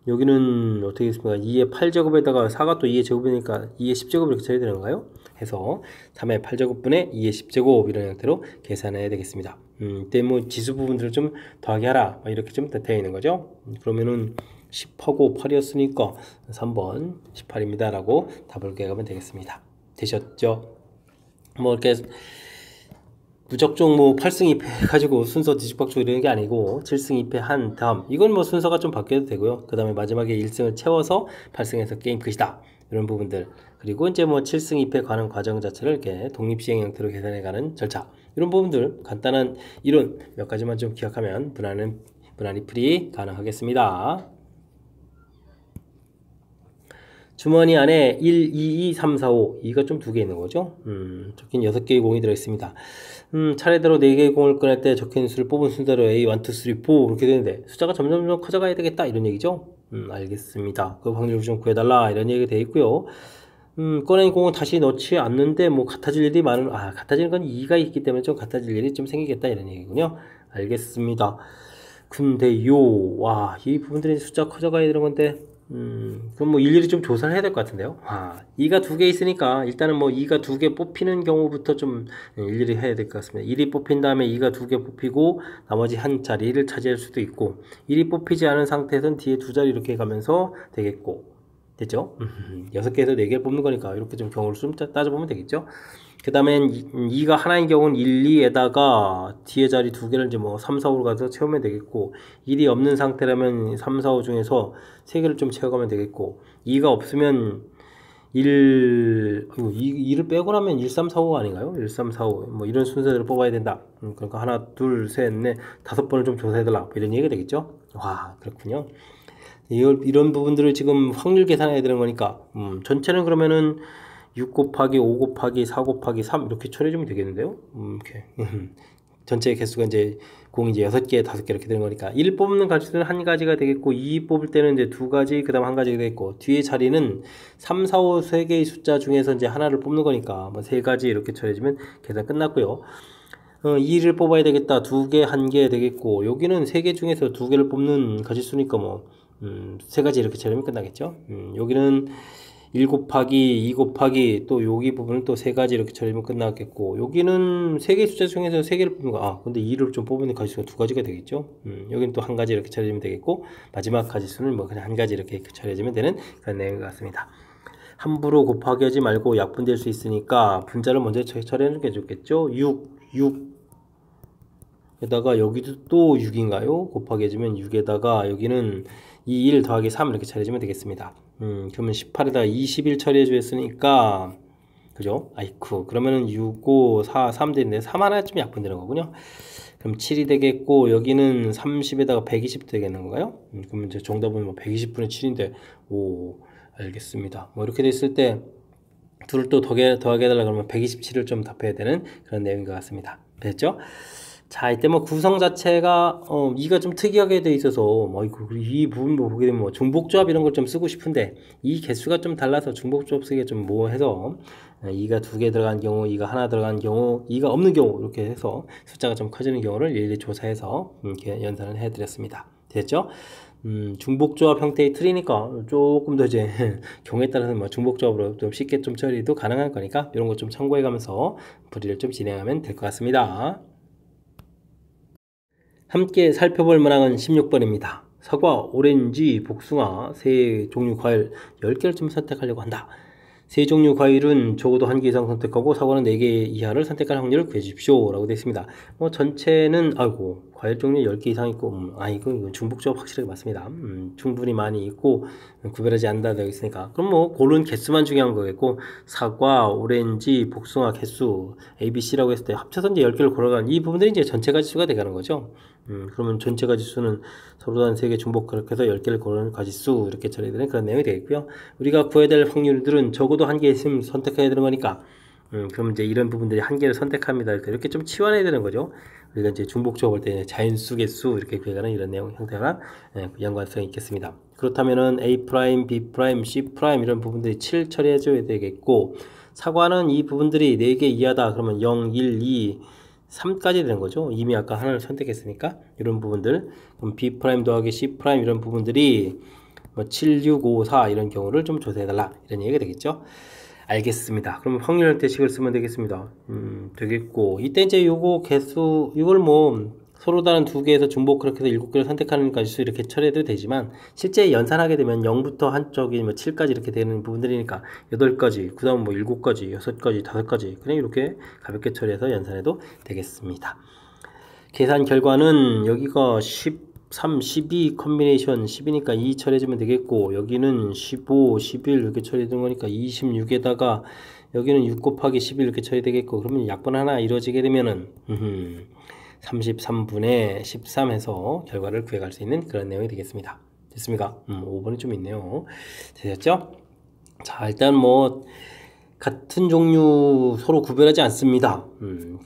여기는 어떻게 됐습니까? 2의 8제곱에다가 4가 또 2의 제곱이니까 2의 10제곱 이렇게 쳐야 되는 건가요? 해서 3의 8제곱분의 2의 10제곱 이런 형태로 계산해야 되겠습니다. 이때 뭐 지수 부분들을 좀 더하게 하라 이렇게 좀 되어 있는 거죠. 그러면은 10하고 8이었으니까 3번 18입니다 라고 답을 개가면 되겠습니다. 되셨죠? 뭐 이렇게 무작정 뭐 8승 2패 해가지고 순서 뒤집박죽 이런 게 아니고 7승 2패 한 다음 이건 뭐 순서가 좀 바뀌어도 되고요. 그 다음에 마지막에 1승을 채워서 8승에서 게임 끝이다 이런 부분들 그리고 이제 뭐 7승 2패 가는 과정 자체를 이렇게 독립시행 형태로 계산해가는 절차 이런 부분들 간단한 이론 몇 가지만 좀 기억하면 무난히 풀이 가능하겠습니다. 주머니 안에 1, 2, 2, 3, 4, 5 2가 좀 두 개 있는 거죠. 적힌 6개의 공이 들어있습니다. 차례대로 4개의 공을 꺼낼 때 적힌 수를 뽑은 순서대로 A, 1, 2, 3, 4 이렇게 되는데 숫자가 점점 커져가야 되겠다 이런 얘기죠. 알겠습니다. 그 확률을 좀 구해달라 이런 얘기가 되어 있고요. 꺼낸 공은 다시 넣지 않는데 뭐 같아질 일이 같아지는 건 2가 있기 때문에 좀 같아질 일이 좀 생기겠다 이런 얘기군요. 알겠습니다. 근데요, 이 부분들이 숫자 커져가야 되는 건데 그럼 뭐 일일이 좀 조사를 해야 될 것 같은데요. 2가 2개 있으니까 일단은 뭐 2가 2개 뽑히는 경우부터 좀 일일이 해야 될 것 같습니다. 1이 뽑힌 다음에 2가 2개 뽑히고 나머지 한 자리를 차지할 수도 있고 1이 뽑히지 않은 상태에서는 뒤에 2자리 이렇게 가면서 되겠고 됐죠? 6개에서 4개를 뽑는 거니까 이렇게 좀 경우를 좀 따져보면 되겠죠? 그 다음엔 2가 하나인 경우는 1, 2에다가 뒤에 자리 2개를 이제 뭐 3, 4, 5로 가서 채우면 되겠고 1이 없는 상태라면 3, 4, 5 중에서 3개를 좀 채워가면 되겠고 2가 없으면 2를 빼고 나면 1, 3, 4, 5 아닌가요? 1, 3, 4, 5 뭐 이런 순서대로 뽑아야 된다. 그러니까 하나, 둘, 셋, 넷, 5번을 좀 조사해달라 뭐 이런 얘기가 되겠죠? 그렇군요. 이런 부분들을 지금 확률 계산해야 되는 거니까 전체는 그러면은 6 곱하기 5 곱하기 4 곱하기 3 이렇게 처리해주면 되겠는데요. 이렇게 전체 개수가 이제 공이 이제 6개, 5개 이렇게 되는 거니까 1 뽑는 가지수는 한 가지가 되겠고 2 뽑을 때는 이제 2가지, 그 다음 한 가지가 되겠고 뒤에 자리는 3, 4, 5 3개의 숫자 중에서 이제 하나를 뽑는 거니까 뭐 3가지 이렇게 처리해주면 계산 끝났고요. 2를 뽑아야 되겠다. 2개, 1개 되겠고 여기는 3개 중에서 2개를 뽑는 가지수니까 뭐 3가지 이렇게 처리하면 끝나겠죠. 여기는 1 곱하기 2 곱하기 또 여기 부분은 또 3가지 이렇게 처리하면 끝나겠고 여기는 3개 숫자 중에서 3개를 뽑는 거 근데 2를 좀 뽑는 가지수가 2가지가 되겠죠. 여기는 또 1가지 이렇게 처리하면 되겠고 마지막 가지수는 뭐 그냥 1가지 이렇게 처리해주면 되는 그런 내용 같습니다. 함부로 곱하기 하지 말고 약분될 수 있으니까 분자를 먼저 처리하는 게 좋겠죠. 6 에다가 여기도 또 6인가요? 곱하기 해주면 6에다가 여기는 2, 1 더하기 3 이렇게 처리해주면 되겠습니다. 그러면 18에다가 21 처리해주겠으니까 그죠? 그러면은 6, 5, 4, 3 되는데 3 하나쯤 약분되는 거군요. 그럼 7이 되겠고 여기는 30에다가 120 되겠는 건가요? 그러면 이제 정답은 뭐 120분의 7인데 알겠습니다. 뭐 이렇게 됐을 때 둘을 또 더하게 해달라 그러면 127을 좀 답해야 되는 그런 내용인 것 같습니다. 됐죠? 자, 이때 뭐 구성 자체가 이가 좀 특이하게 돼 있어서 이 부분 뭐 보게 되면 뭐 중복조합 이런 걸 좀 쓰고 싶은데 이 개수가 좀 달라서 중복조합 쓰기가 좀 뭐해서 이가 두 개 들어간 경우, 이가 하나 들어간 경우, 이가 없는 경우 이렇게 해서 숫자가 좀 커지는 경우를 일일이 조사해서 이렇게 연산을 해드렸습니다. 됐죠? 중복조합 형태의 틀이니까 조금 더 이제 경우에 따라서는 뭐 중복조합으로 좀 쉽게 좀 처리도 가능할 거니까 이런 거 좀 참고해 가면서 풀이를 좀 진행하면 될 것 같습니다. 함께 살펴볼 문항은 16번입니다. 사과, 오렌지, 복숭아, 세 종류 과일 10개를 좀 선택하려고 한다. 세 종류 과일은 적어도 1개 이상 선택하고 사과는 4개 이하를 선택할 확률을 구해주십시오 라고 되어 있습니다. 전체는 과일 종류 10개 이상 있고 이건 중복조합 확실하게 맞습니다. 충분히 많이 있고 구별하지 않는다 되어 있으니까 그럼 뭐 고른 개수만 중요한 거겠고 사과, 오렌지, 복숭아 개수 A, B, C라고 했을 때 합쳐서 이제 10개를 고르는 이 부분들이 이제 전체 가지수가 되가는 거죠. 그러면 전체 가지수는 서로 다른 3개 중복 그렇게 해서 10개를 고르는 가지수 이렇게 처리되는 그런 내용이 되겠고요. 우리가 구해야 될 확률들은 적어도 1개 있으면 선택해야 되는 거니까 그럼 이제 이런 부분들이 1개를 선택합니다. 이렇게 좀 치환해야 되는 거죠. 우리가 이제 중복조합 할 때 자연수 개수 이렇게 구해가는 이런 내용 형태가 연관성이 있겠습니다. 그렇다면은 A', B', C' 이런 부분들이 7 처리해줘야 되겠고 사과는 이 부분들이 4개 이하다 그러면 0, 1, 2 3까지 되는 거죠. 이미 아까 하나를 선택했으니까 이런 부분들 그럼 B' 더하기 C' 이런 부분들이 7, 6, 5, 4 이런 경우를 좀 조사해달라 이런 얘기가 되겠죠. 알겠습니다. 그럼 확률 형태식을 쓰면 되겠습니다. 되겠고 이때 이제 요거 개수 이걸 뭐 서로 다른 2개에서 중복 그렇게 해서 7개를 선택하는 가지수 이렇게 처리해도 되지만 실제 연산하게 되면 0부터 한쪽이 7까지 이렇게 되는 부분들이니까 8가지 그 다음 7가지 6가지 5가지 그냥 이렇게 가볍게 처리해서 연산해도 되겠습니다. 계산 결과는 여기가 13, 12 컨비네이션 10이니까 2 처리해주면 되겠고 여기는 15, 11 이렇게 처리해주는 거니까 26에다가 여기는 6 곱하기 11 이렇게 처리되겠고 그러면 약분 하나 이루어지게 되면은 33분의 13 해서 결과를 구해갈 수 있는 그런 내용이 되겠습니다. 됐습니까? 5번이 좀 있네요. 되셨죠? 자, 일단 뭐 같은 종류 서로 구별하지 않습니다.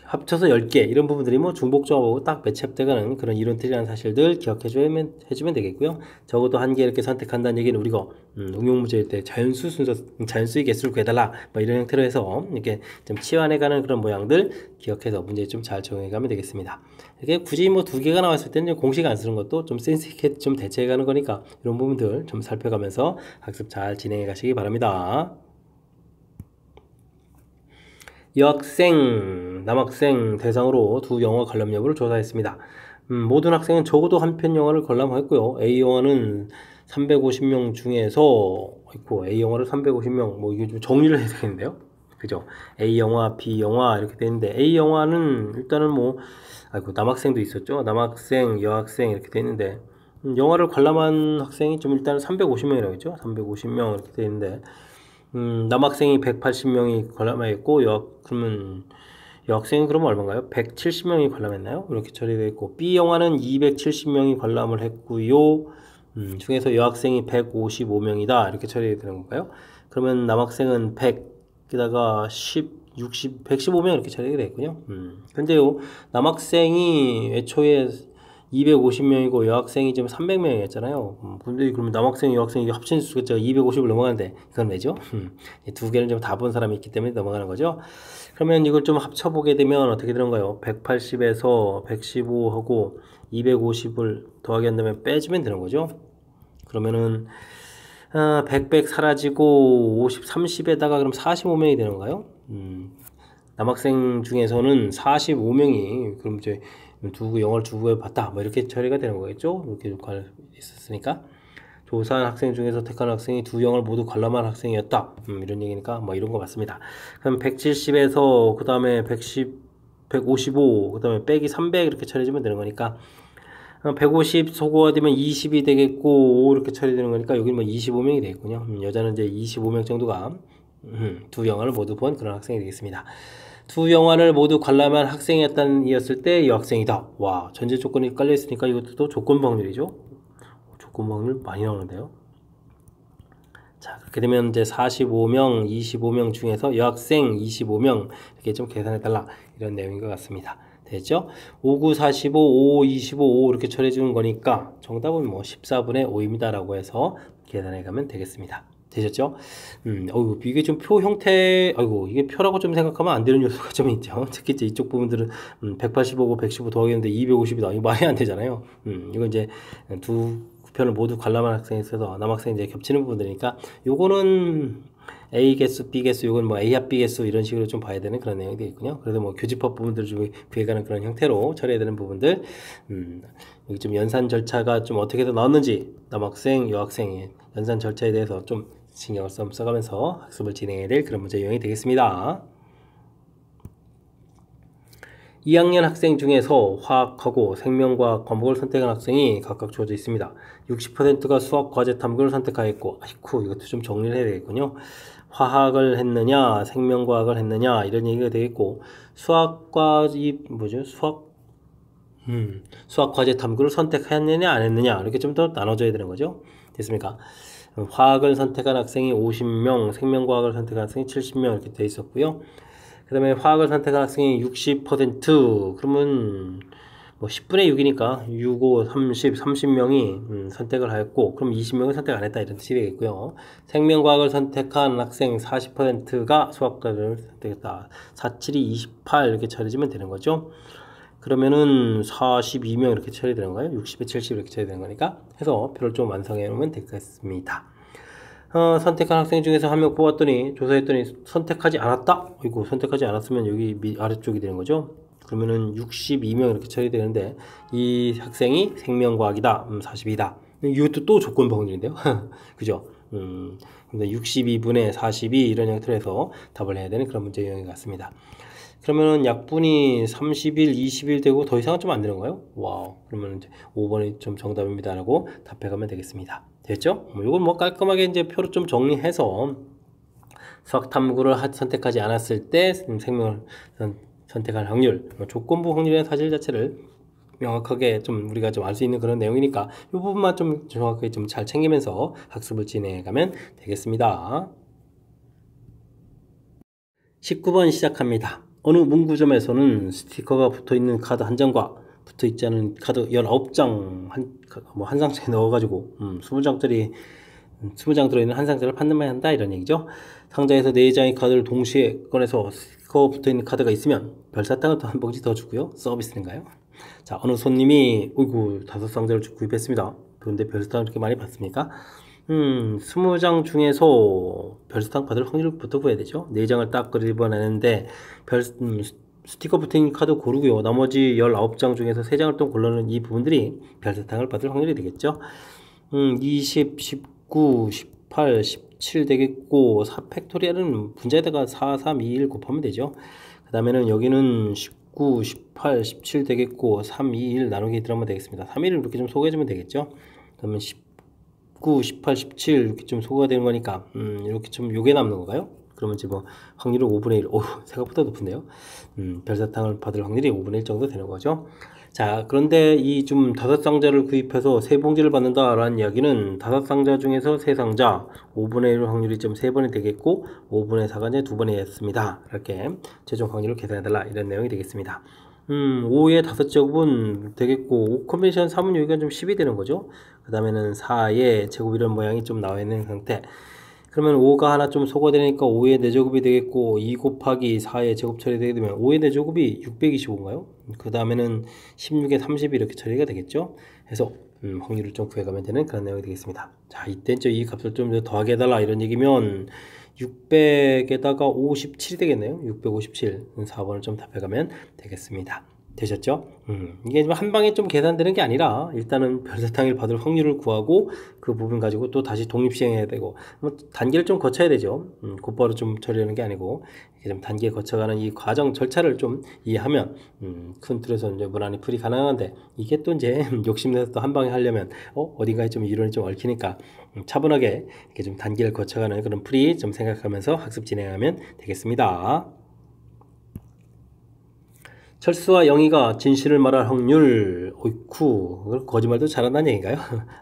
합쳐서 10개 이런 부분들이 뭐 중복조합하고 딱 매치업되가는 그런 이론들이라는 사실들 기억해주면 되겠고요. 적어도 1개 이렇게 선택한다는 얘기는 우리가 응용문제일 때 자연수 순서, 자연수의 개수를 구해달라 뭐 이런 형태로 해서 이렇게 좀 치환해가는 그런 모양들 기억해서 문제 좀 잘 적용해가면 되겠습니다. 이게 굳이 뭐 2개가 나왔을 때는 공식 안 쓰는 것도 좀 센스 있게 좀 대체해가는 거니까 이런 부분들 좀 살펴가면서 학습 잘 진행해 가시기 바랍니다. 여학생, 남학생 대상으로 두 영어 관람 여부를 조사했습니다. 모든 학생은 적어도 한 편 영어를 관람했고요. A 영어는 350명 중에서 A 영어를 350명 뭐 이게 좀 정리를 해야 되겠는데요. 그죠? A 영화, B 영화 이렇게 되는데 A 영화는 일단은 뭐 남학생도 있었죠. 남학생, 여학생 이렇게 되는데 영화를 관람한 학생이 좀 일단 350명이라고 했죠. 350명 이렇게 되는데 남학생이 180명이 관람했고 그러면 여학생은 그러면 얼마인가요? 170명이 관람했나요? 이렇게 처리되어 있고 B 영화는 270명이 관람을 했고요. 중에서 여학생이 155명이다 이렇게 처리되는 건가요? 그러면 남학생은 100에다가 10, 60, 115명 이렇게 처리되어 있군요. 근데요 남학생이 애초에 250명이고 여학생이 지금 300명이었잖아요. 근데 그러면 남학생, 여학생이 합친 수가 250을 넘어가는데 이건 왜죠? 두 개는 좀 다 본 사람이 있기 때문에 넘어가는 거죠. 그러면 이걸 좀 합쳐보게 되면 어떻게 되는가요? 180에서 115하고 250을 더하기 한 다음에 빼주면 되는 거죠. 그러면은 100 사라지고 50, 30에다가 그럼 45명이 되는 건가요? 남학생 중에서는 45명이 그럼 이제 영어를 두 개 봤다 뭐 이렇게 처리가 되는 거겠죠. 이렇게 있었으니까 조사한 학생 중에서 택한 학생이 두 영어를 모두 관람한 학생이었다 이런 얘기니까 뭐 이런 거 맞습니다. 그럼 170에서 그 다음에 110, 155 그 다음에 빼기 300 이렇게 처리해주면 되는 거니까 150 소거가 되면 20이 되겠고 5 이렇게 처리되는 거니까 여기 뭐 25명이 되겠군요. 여자는 이제 25명 정도가 두 영화를 모두 본 그런 학생이 되겠습니다. 두 영화를 모두 관람한 학생이었을 때 여학생이다. 와, 전제 조건이 깔려 있으니까 이것도 또 조건부 확률이죠. 조건부 확률 많이 나오는데요. 자, 그렇게 되면 이제 45명, 25명 중에서 여학생 25명 이렇게 좀 계산해 달라 이런 내용인 것 같습니다. 됐죠? 5, 9, 45, 5, 25, 5 이렇게 처리해 주는 거니까 정답은 뭐 14분의 5입니다 라고 해서 계산해 가면 되겠습니다. 되셨죠? 이게 좀 표 형태, 이게 표라고 좀 생각하면 안 되는 요소가 좀 있죠. 특히 이제 이쪽 부분들은 185고 115 더하겠는데 250이다. 이거 말이 안 되잖아요. 이거 이제 두 편을 모두 관람한 학생이 있어서 남학생이 이제 겹치는 부분들이니까 요거는 A 개수, B 개수, 요건 뭐 A 합 B 개수 이런 식으로 좀 봐야 되는 그런 내용이 되겠군요. 그래도 뭐 교집합 부분들 좀 구해가는 그런 형태로 처리해야 되는 부분들, 여기 좀 연산 절차가 좀 어떻게 해서 나왔는지 남학생, 여학생의 연산 절차에 대해서 좀 신경을 써가면서 학습을 진행해야 될 그런 문제 유형이 되겠습니다. 2학년 학생 중에서 화학하고 생명과학 과목을 선택한 학생이 각각 주어져 있습니다. 60%가 수학 과제 탐구를 선택하였고, 아이쿠 이것도 좀 정리를 해야 되겠군요. 화학을 했느냐 생명과학을 했느냐 이런 얘기가 되겠고, 수학 과제 탐구를 선택했느냐 안 했느냐 이렇게 좀 더 나눠져야 되는 거죠. 됐습니까? 화학을 선택한 학생이 50명, 생명과학을 선택한 학생이 70명 이렇게 되어 있었고요. 그 다음에 화학을 선택한 학생이 60%, 그러면 뭐 10분의 6이니까 6, 5, 30명이 선택을 하였고, 그럼 20명은 선택 안 했다 이런 뜻이 되겠고요. 생명과학을 선택한 학생 40%가 수학과를 선택했다. 4, 7, 2, 28 이렇게 처리해주면 되는 거죠. 그러면은 42명 이렇게 처리되는 거예요. 60에 70 이렇게 처리되는 거니까 해서 표를 좀 완성해 놓으면 되겠습니다. 선택한 학생 중에서 한 명 뽑았더니 조사했더니 선택하지 않았다? 이거 선택하지 않았으면 여기 아래쪽이 되는 거죠. 그러면은 62명 이렇게 처리되는데 이 학생이 생명과학이다. 42다. 이것도 또 조건부 확률인데요. 그죠? 근데 62분의 42 이런 형태로 해서 답을 해야 되는 그런 문제 유형인 것 같습니다. 그러면은 약분이 30일, 20일 되고 더 이상은 좀 안 되는 거예요? 와우. 그러면 이제 5번이 좀 정답입니다. 라고 답해가면 되겠습니다. 됐죠? 이건 뭐 깔끔하게 이제 표로 좀 정리해서 수학 탐구를 선택하지 않았을 때 생명을 선택할 확률, 조건부 확률의 사실 자체를 명확하게 좀 우리가 좀 알 수 있는 그런 내용이니까 이 부분만 좀 정확하게 좀 잘 챙기면서 학습을 진행해가면 되겠습니다. 19번 시작합니다. 어느 문구점에서는 스티커가 붙어있는 카드 한 장과 붙어있지 않은 카드 19장 한 상자에 넣어가지고 20장 들어있는 한 상자를 판매만 한다 이런 얘기죠. 상자에서 4장의 카드를 동시에 꺼내서 스티커 붙어있는 카드가 있으면 별사탕을 또 한 봉지 더 주고요. 서비스인가요? 자, 어느 손님이 5상자를 구입했습니다. 그런데 별사탕을 이렇게 많이 받습니까? 20장 중에서 별사탕 받을 확률부터 구해야 되죠. 4장을 딱 그려내는데 스티커 붙어있는 카드 고르고요. 나머지 19장 중에서 3장을 또 골라놓은 이 부분들이 별사탕을 받을 확률이 되겠죠. 20, 19, 18, 17 되겠고 4팩토리얼은 분자에다가 4, 3, 2, 1 곱하면 되죠. 그 다음에는 여기는 19, 18, 17 되겠고 3, 2, 1 나누기 들어가면 되겠습니다. 3, 1을 이렇게 좀 소개해주면 되겠죠. 그러면 19, 18, 17 이렇게 좀 소거가 되는 거니까 이렇게 좀 요게 남는 건가요? 그러면 이제 뭐 확률은 5분의 1. 생각보다 높은데요. 별사탕을 받을 확률이 5분의 1 정도 되는 거죠. 자, 그런데 이 좀 5상자를 구입해서 3봉지를 받는다라는 이야기는 5상자 중에서 3상자 5분의 1 확률이 좀 3번이 되겠고 5분의 4가 이제 2번이 했습니다. 이렇게 최종 확률을 계산해달라 이런 내용이 되겠습니다. 5의 5제곱은 되겠고 5 컨벤션 3은 여기가 좀 10이 되는 거죠. 그 다음에는 4의 제곱 이런 모양이 좀 나와 있는 상태. 그러면 5가 하나 좀 소거되니까 5의 4제곱이 되겠고 2 곱하기 4의 제곱 처리되게 되면 5의 4제곱이 625인가요? 그 다음에는 16에 30이 이렇게 처리가 되겠죠. 그래서 확률을 좀 구해가면 되는 그런 내용이 되겠습니다. 자, 이때 이 값을 좀 더하게 해달라 이런 얘기면 600에다가 57이 되겠네요. 657 4번을 좀 답해가면 되겠습니다. 되셨죠? 이게 한 방에 좀 계산되는 게 아니라 일단은 별사탕을 받을 확률을 구하고 그 부분 가지고 또 다시 독립시행해야 되고 뭐 단계를 좀 거쳐야 되죠. 곧바로 좀 처리하는 게 아니고 이렇게 좀 단계 거쳐가는 이 과정 절차를 좀 이해하면 큰 틀에서 이제 무난히 풀이 가능한데 이게 또 이제 욕심내서 또 한 방에 하려면 어딘가에 좀 이론이 좀 얽히니까 차분하게 이렇게 좀 단계를 거쳐가는 그런 풀이 좀 생각하면서 학습 진행하면 되겠습니다. 철수와 영희가 진실을 말할 확률, 어이쿠, 거짓말도 잘한다는 얘기인가요?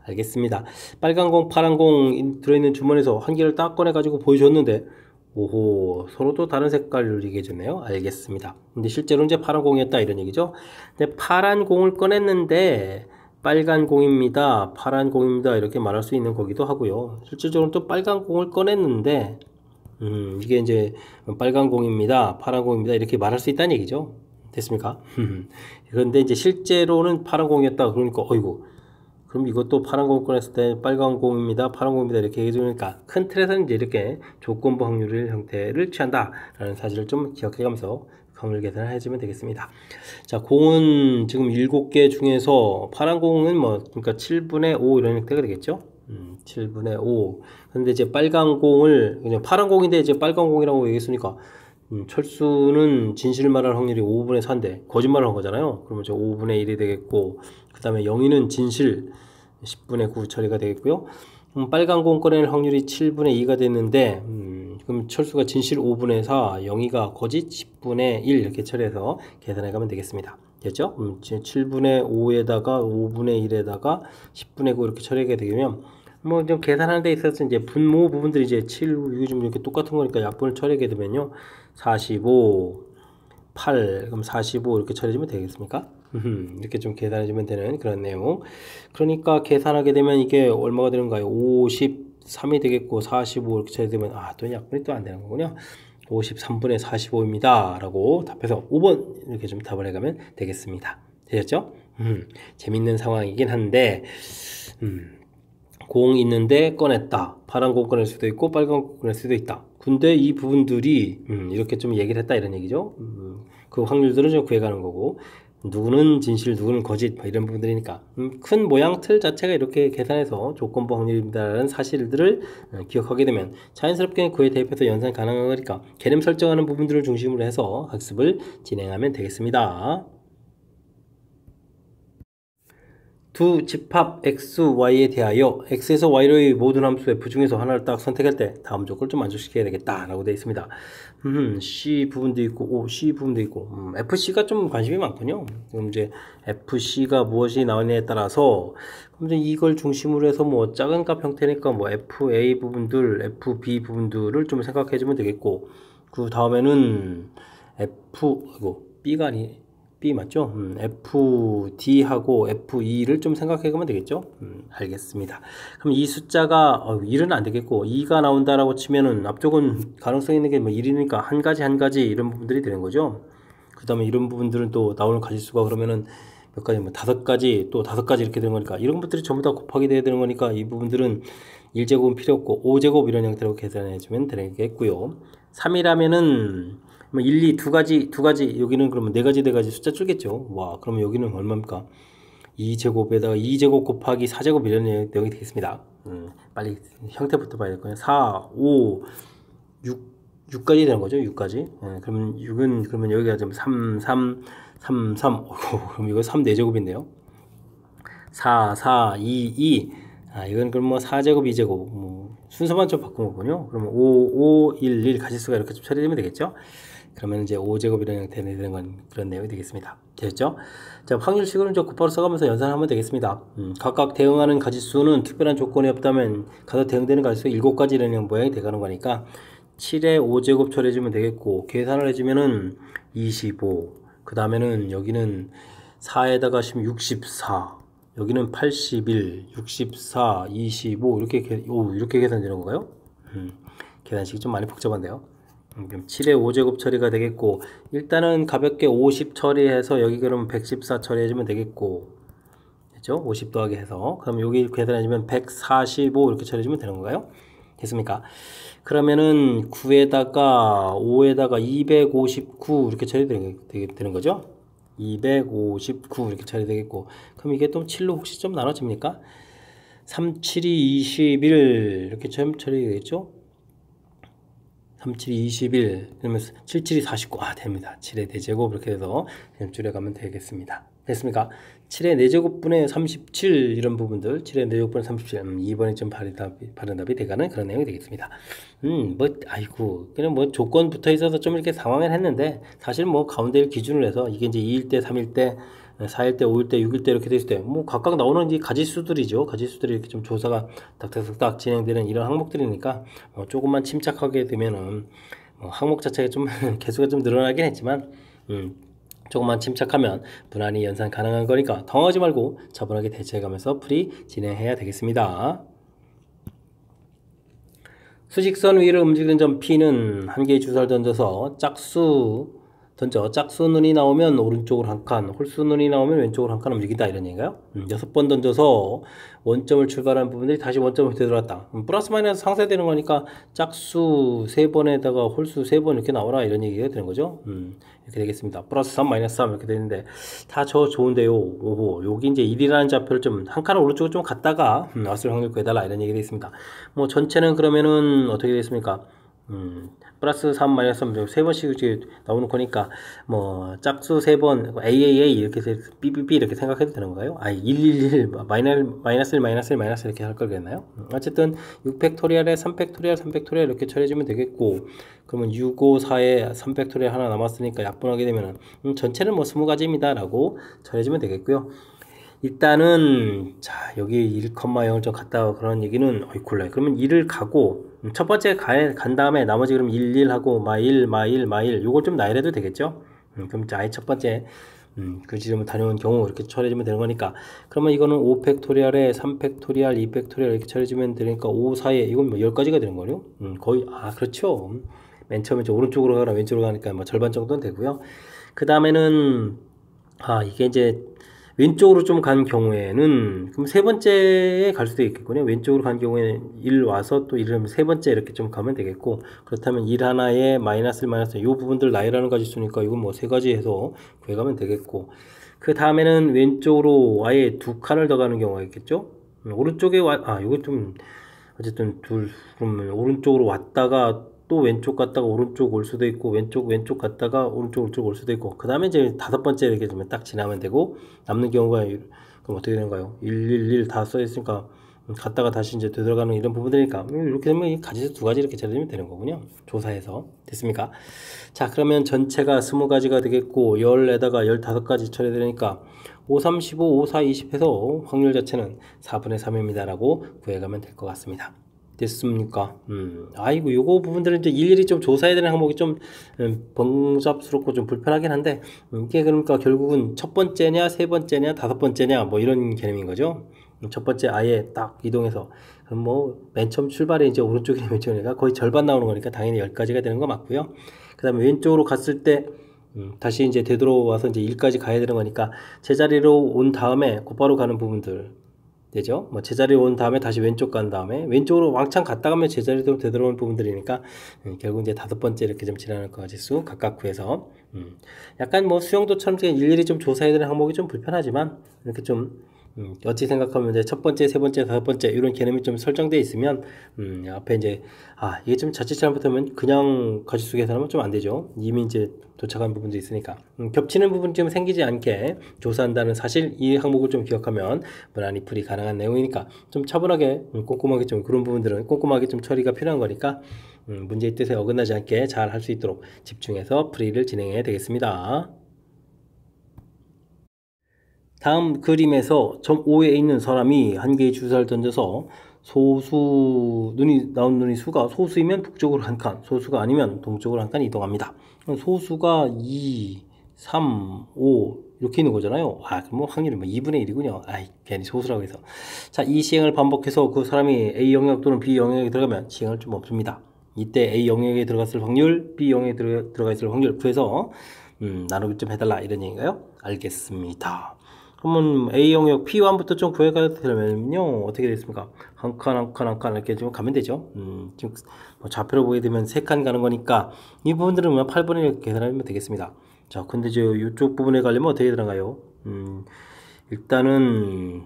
알겠습니다. 빨간 공, 파란 공 들어있는 주머니에서 한 개를 딱 꺼내가지고 보여줬는데, 오호, 서로 또 다른 색깔을 얘기해 줬네요. 알겠습니다. 근데 실제로 이제 파란 공이었다 이런 얘기죠. 근데 파란 공을 꺼냈는데 빨간 공입니다. 파란 공입니다. 이렇게 말할 수 있는 거기도 하고요. 실질적으로 또 빨간 공을 꺼냈는데 이게 이제 빨간 공입니다. 파란 공입니다. 이렇게 말할 수 있다는 얘기죠. 됐습니까? 그런데 이제 실제로는 파란 공이었다. 그러니까 어이구. 그럼 이것도 파란 공을 꺼냈을 때 빨간 공입니다. 파란 공입니다. 이렇게 해주니까 큰 틀에서는 이제 이렇게 조건부 확률 형태를 취한다라는 사실을 좀 기억해가면서 확률 계산을 해주면 되겠습니다. 자, 공은 지금 7개 중에서 파란 공은 뭐 그러니까 7분의 5 이런 형태가 되겠죠. 7분의 5. 근데 이제 빨간 공을 그냥 파란 공인데 이제 빨간 공이라고 얘기했으니까 철수는 진실을 말할 확률이 5분의 4인데 거짓말을 한 거잖아요. 그러면 저 5분의 1이 되겠고 그 다음에 0이는 진실 10분의 9 처리가 되겠고요. 빨간 공 꺼낼 확률이 7분의 2가 됐는데 그럼 철수가 진실 5분의 4, 0이가 거짓 10분의 1 이렇게 처리해서 계산해 가면 되겠습니다. 됐죠? 7분의 5에다가 5분의 1에다가 10분의 9 이렇게 처리하게 되면 뭐 좀 계산하는 데 있어서 이제 분모 부분들이 이제 7, 이거 좀 이렇게 똑같은 거니까 약분을 처리하게 되면요. 45, 8, 그럼 45 이렇게 처리해주면 되겠습니까? 이렇게 좀 계산해주면 되는 그런 내용. 그러니까 계산하게 되면 이게 얼마가 되는가요? 53이 되겠고 45 이렇게 처리되면 또 약분이 또 안 되는 거군요. 53분의 45입니다. 라고 답해서 5번 이렇게 좀 답을 해가면 되겠습니다. 되셨죠? 재밌는 상황이긴 한데 공 있는데 꺼냈다. 파란 공 꺼낼 수도 있고 빨간 공 꺼낼 수도 있다. 근데 이 부분들이 이렇게 좀 얘기를 했다 이런 얘기죠. 그 확률들은 좀 구해가는 거고 누구는 진실 누구는 거짓 이런 부분들이니까 큰 모양 틀 자체가 이렇게 계산해서 조건부 확률입니다라는 사실들을 기억하게 되면 자연스럽게 그에 대입해서 연산 가능한 거니까 개념 설정하는 부분들을 중심으로 해서 학습을 진행하면 되겠습니다. 두 집합 x, y에 대하여 x에서 y로의 모든 함수 f 중에서 하나를 딱 선택할 때 다음 조건을 좀 만족시켜야 되겠다 라고 되어 있습니다. c 부분도 있고 c 부분도 있고 fc가 좀 관심이 많군요. 그럼 이제 fc가 무엇이 나오느냐에 따라서 그럼 이제 이걸 중심으로 해서 뭐 작은 값 형태니까 뭐 fa 부분들, fb 부분들을 좀 생각해 주면 되겠고 그 다음에는 b가 아니 B 맞죠? FD하고 FE를 좀 생각해 보면 되겠죠? 알겠습니다. 그럼 이 숫자가 1은 안 되겠고 2가 나온다라고 치면은 앞쪽은 가능성 있는 게 뭐 1이니까 한 가지 이런 부분들이 되는 거죠. 그 다음에 이런 부분들은 또 나오는 가지수가 그러면은 몇 가지 뭐 5가지 또 5가지 이렇게 되는 거니까 이런 것들이 전부 다 곱하기 돼야 되는 거니까 이 부분들은 1제곱은 필요 없고 5제곱 이런 형태로 계산해 주면 되겠고요. 3이라면은 뭐 1, 2, 두 가지 여기는 그러면 4가지 숫자 줄겠죠. 와, 그러면 여기는 얼마입니까? 2제곱에다가 2제곱 곱하기 4제곱 이런 내용이 되겠습니다. 빨리 형태부터 봐야 될 거예요. 4, 5, 6까지 되는 거죠. 6까지. 그러면 6은 그러면 여기가 좀 3, 3, 3, 3. 그럼 이거 3, 4제곱인데요. 4, 4, 2, 2. 이건 그럼 뭐 4제곱, 2제곱. 뭐 순서만 좀 바꾼 거군요. 그러면 5, 5, 1, 1 가지수가 이렇게 좀 처리되면 되겠죠. 그러면 이제 5제곱이라는 형태로 되는 건 그런 내용이 되겠습니다. 되셨죠? 자, 확률식으로 이제 곧바로 써가면서 연산하면 되겠습니다. 각각 대응하는 가지수는 특별한 조건이 없다면 가서 대응되는 가지수 7가지라는 모양이 돼가는 거니까 7에 5제곱 처리해주면 되겠고 계산을 해주면은 25. 그 다음에는 여기는 4에다가 하시면 64. 여기는 81, 64, 25 이렇게 계산되는 건가요? 계산식이 좀 많이 복잡한데요. 7의 5제곱 처리가 되겠고 일단은 가볍게 50 처리해서 여기 그러면 114 처리해주면 되겠고 됐죠? 50 더하기 해서 그럼 여기 계산해주면 145 이렇게 처리해주면 되는 건가요? 됐습니까? 그러면은 9에다가 5에다가 259 이렇게 처리되는 거죠? 259 이렇게 처리되겠고 그럼 이게 또 7로 혹시 좀 나눠집니까? 3, 7이 21 이렇게 처리되겠죠? 3, 7이 21 그러면 7, 7이 49 됩니다. 7의 4제곱 이렇게 해서 줄여가면 되겠습니다. 됐습니까? 7의 4제곱분의 37 이런 부분들 7의 4제곱분의 37 2번이 좀 바른 답이 돼가는 그런 내용이 되겠습니다. 그냥 뭐 조건 붙어 있어서 좀 이렇게 상황을 했는데 사실 뭐 가운데를 기준으로 해서 이게 이제 2일 때 3일 때 4일대, 5일대, 6일대 이렇게 됐을 때 뭐 각각 나오는 이 가지수들이죠. 가지수들이 이렇게 좀 조사가 딱딱딱 진행되는 이런 항목들이니까 조금만 침착하게 되면은 항목 자체가 좀 개수가 좀 늘어나긴 했지만 조금만 침착하면 무난히 연산 가능한 거니까 당황하지 말고 차분하게 대처해가면서 풀이 진행해야 되겠습니다. 수직선 위를 움직이는 점 P는 한 개의 주사를 던져서 짝수 눈이 나오면 오른쪽으로 한 칸, 홀수 눈이 나오면 왼쪽으로 한 칸 움직인다 이런 얘기인가요? 6번 던져서 원점을 출발한 부분들이 다시 원점을 되돌았다. 플러스 마이너스 상쇄되는 거니까 짝수 3번에다가 홀수 3번 이렇게 나오라 이런 얘기가 되는 거죠. 이렇게 되겠습니다. 플러스 3, 마이너스 3 이렇게 되는데 다 저 좋은데요. 오호, 여기 이제 1이라는 좌표를 좀 한 칸을 오른쪽으로 좀 갔다가 왔을 확률 구해달라 이런 얘기가 되겠습니다. 뭐 전체는 그러면은 어떻게 되겠습니까? 플러스 3, 마이너스 3, 3번씩 이렇게 나오는 거니까, 뭐, 짝수 3번, AAA 이렇게, BBB 이렇게 생각해도 되는 건가요? 111, 마이너스 1, 마이너스 1, 마이너스 이렇게 할 걸 그랬나요? 어쨌든, 6팩토리얼에 3팩토리얼, 3팩토리얼 이렇게 처리해주면 되겠고, 그러면 6, 5, 4에 3팩토리얼 하나 남았으니까 약분하게 되면은, 전체는 뭐 20가지입니다. 라고 처리해주면 되겠고요. 일단은 자 여기 1,0을 좀 갔다가 그런 얘기는 어이쿨래 그러면 1을 가고 첫 번째 간 다음에 나머지 그럼 1, 1하고 마일 요걸 좀 나열해도 되겠죠. 그럼 아예 첫 번째 그 지점을 다녀온 경우 이렇게 처리해주면 되는 거니까 그러면 이거는 5팩토리얼에 3팩토리얼 2팩토리얼 이렇게 처리해주면 되니까 5, 4에 이건 뭐 10가지가 되는 거요. 거의 그렇죠. 맨 처음에 오른쪽으로 가라 왼쪽으로 가니까 뭐 절반 정도는 되고요. 그 다음에는 이게 이제 왼쪽으로 좀 간 경우에는 그럼 세 번째에 갈 수도 있겠군요. 왼쪽으로 간 경우에는 1 와서 또 1을 세 번째 이렇게 좀 가면 되겠고 그렇다면 1 하나에 마이너스 1, 마이너스 1, 이 부분들 나열하는 가지수니까 이건 뭐 세 가지 해서 구해가면 되겠고 그 다음에는 왼쪽으로 아예 두 칸을 더 가는 경우가 있겠죠. 오른쪽에 이거 좀 어쨌든 그러면 오른쪽으로 왔다가 또 왼쪽 갔다가 오른쪽 올 수도 있고 왼쪽 갔다가 오른쪽 올 수도 있고 그 다음에 이제 5번째 이렇게 좀 딱 지나면 되고 남는 경우가 그럼 어떻게 되는가요? 111 다 써있으니까 갔다가 다시 이제 되돌아가는 이런 부분들이니까 이렇게 되면 이 가지수 2가지 이렇게 처리되면 되는 거군요. 조사해서 됐습니까? 자 그러면 전체가 20가지가 되겠고 10에다가 15가지 처리되니까 5, 3, 15, 5, 4, 20 해서 확률 자체는 4분의 3입니다 라고 구해가면 될 것 같습니다. 됐습니까? 아이고 요거 부분들은 이제 일일이 좀 조사해야 되는 항목이 좀 번잡스럽고 좀 불편하긴 한데 이게 그러니까 결국은 첫 번째냐 세 번째냐 다섯 번째냐 뭐 이런 개념인 거죠. 첫 번째 아예 딱 이동해서 그럼 뭐 맨 처음 출발에 이제 오른쪽이나 왼쪽이니까 거의 절반 나오는 거니까 당연히 10가지가 되는 거 맞고요. 그 다음에 왼쪽으로 갔을 때 다시 이제 되돌아와서 이제 1까지 가야 되는 거니까 제자리로 온 다음에 곧바로 가는 부분들 되죠. 뭐 제자리에 온 다음에 다시 왼쪽 간 다음에 왼쪽으로 왕창 갔다 가면 제자리로 되돌아오는 부분들이니까 결국 이제 5번째 이렇게 좀 지나는 가지수 각각 구해서 약간 뭐 수영도처럼 일일이 좀 조사해야 되는 항목이 좀 불편하지만 이렇게 좀 어찌 생각하면 이제 첫 번째, 세 번째, 다섯 번째 이런 개념이 좀 설정되어 있으면 앞에 이제 이게 좀 자칫 잘못하면 그냥 가지수 계산하면 좀 안 되죠. 이미 이제 도착한 부분도 있으니까 겹치는 부분이 좀 생기지 않게 조사한다는 사실 이 항목을 좀 기억하면 무난히 풀이 가능한 내용이니까 좀 차분하게 꼼꼼하게 좀 그런 부분들은 꼼꼼하게 좀 처리가 필요한 거니까 문제의 뜻에 어긋나지 않게 잘 할 수 있도록 집중해서 풀이를 진행해야 되겠습니다. 다음 그림에서 점 O에 있는 사람이 한 개의 주사를 던져서 나온 눈이 수가 소수이면 북쪽으로 한 칸, 소수가 아니면 동쪽으로 한 칸 이동합니다. 소수가 2, 3, 5 이렇게 있는 거잖아요. 그럼 뭐 확률이 뭐 2분의 1이군요. 괜히 소수라고 해서. 자, 이 시행을 반복해서 그 사람이 A 영역 또는 B 영역에 들어가면 시행을 좀 멈춥니다. 이때 A 영역에 들어갔을 확률, B 영역에 들어가 있을 확률 구해서 나누기 좀 해달라 이런 얘기인가요? 알겠습니다. 그러면 A 영역 P1부터 좀 구해가야 되려면요 어떻게 되겠습니까? 한 칸 이렇게 좀 가면 되죠. 지금 뭐 좌표로 보게 되면 3칸 가는 거니까 이 부분들은 8분의 1 계산하면 되겠습니다. 자, 근데 이쪽 부분에 가려면 어떻게 들어가요? 일단은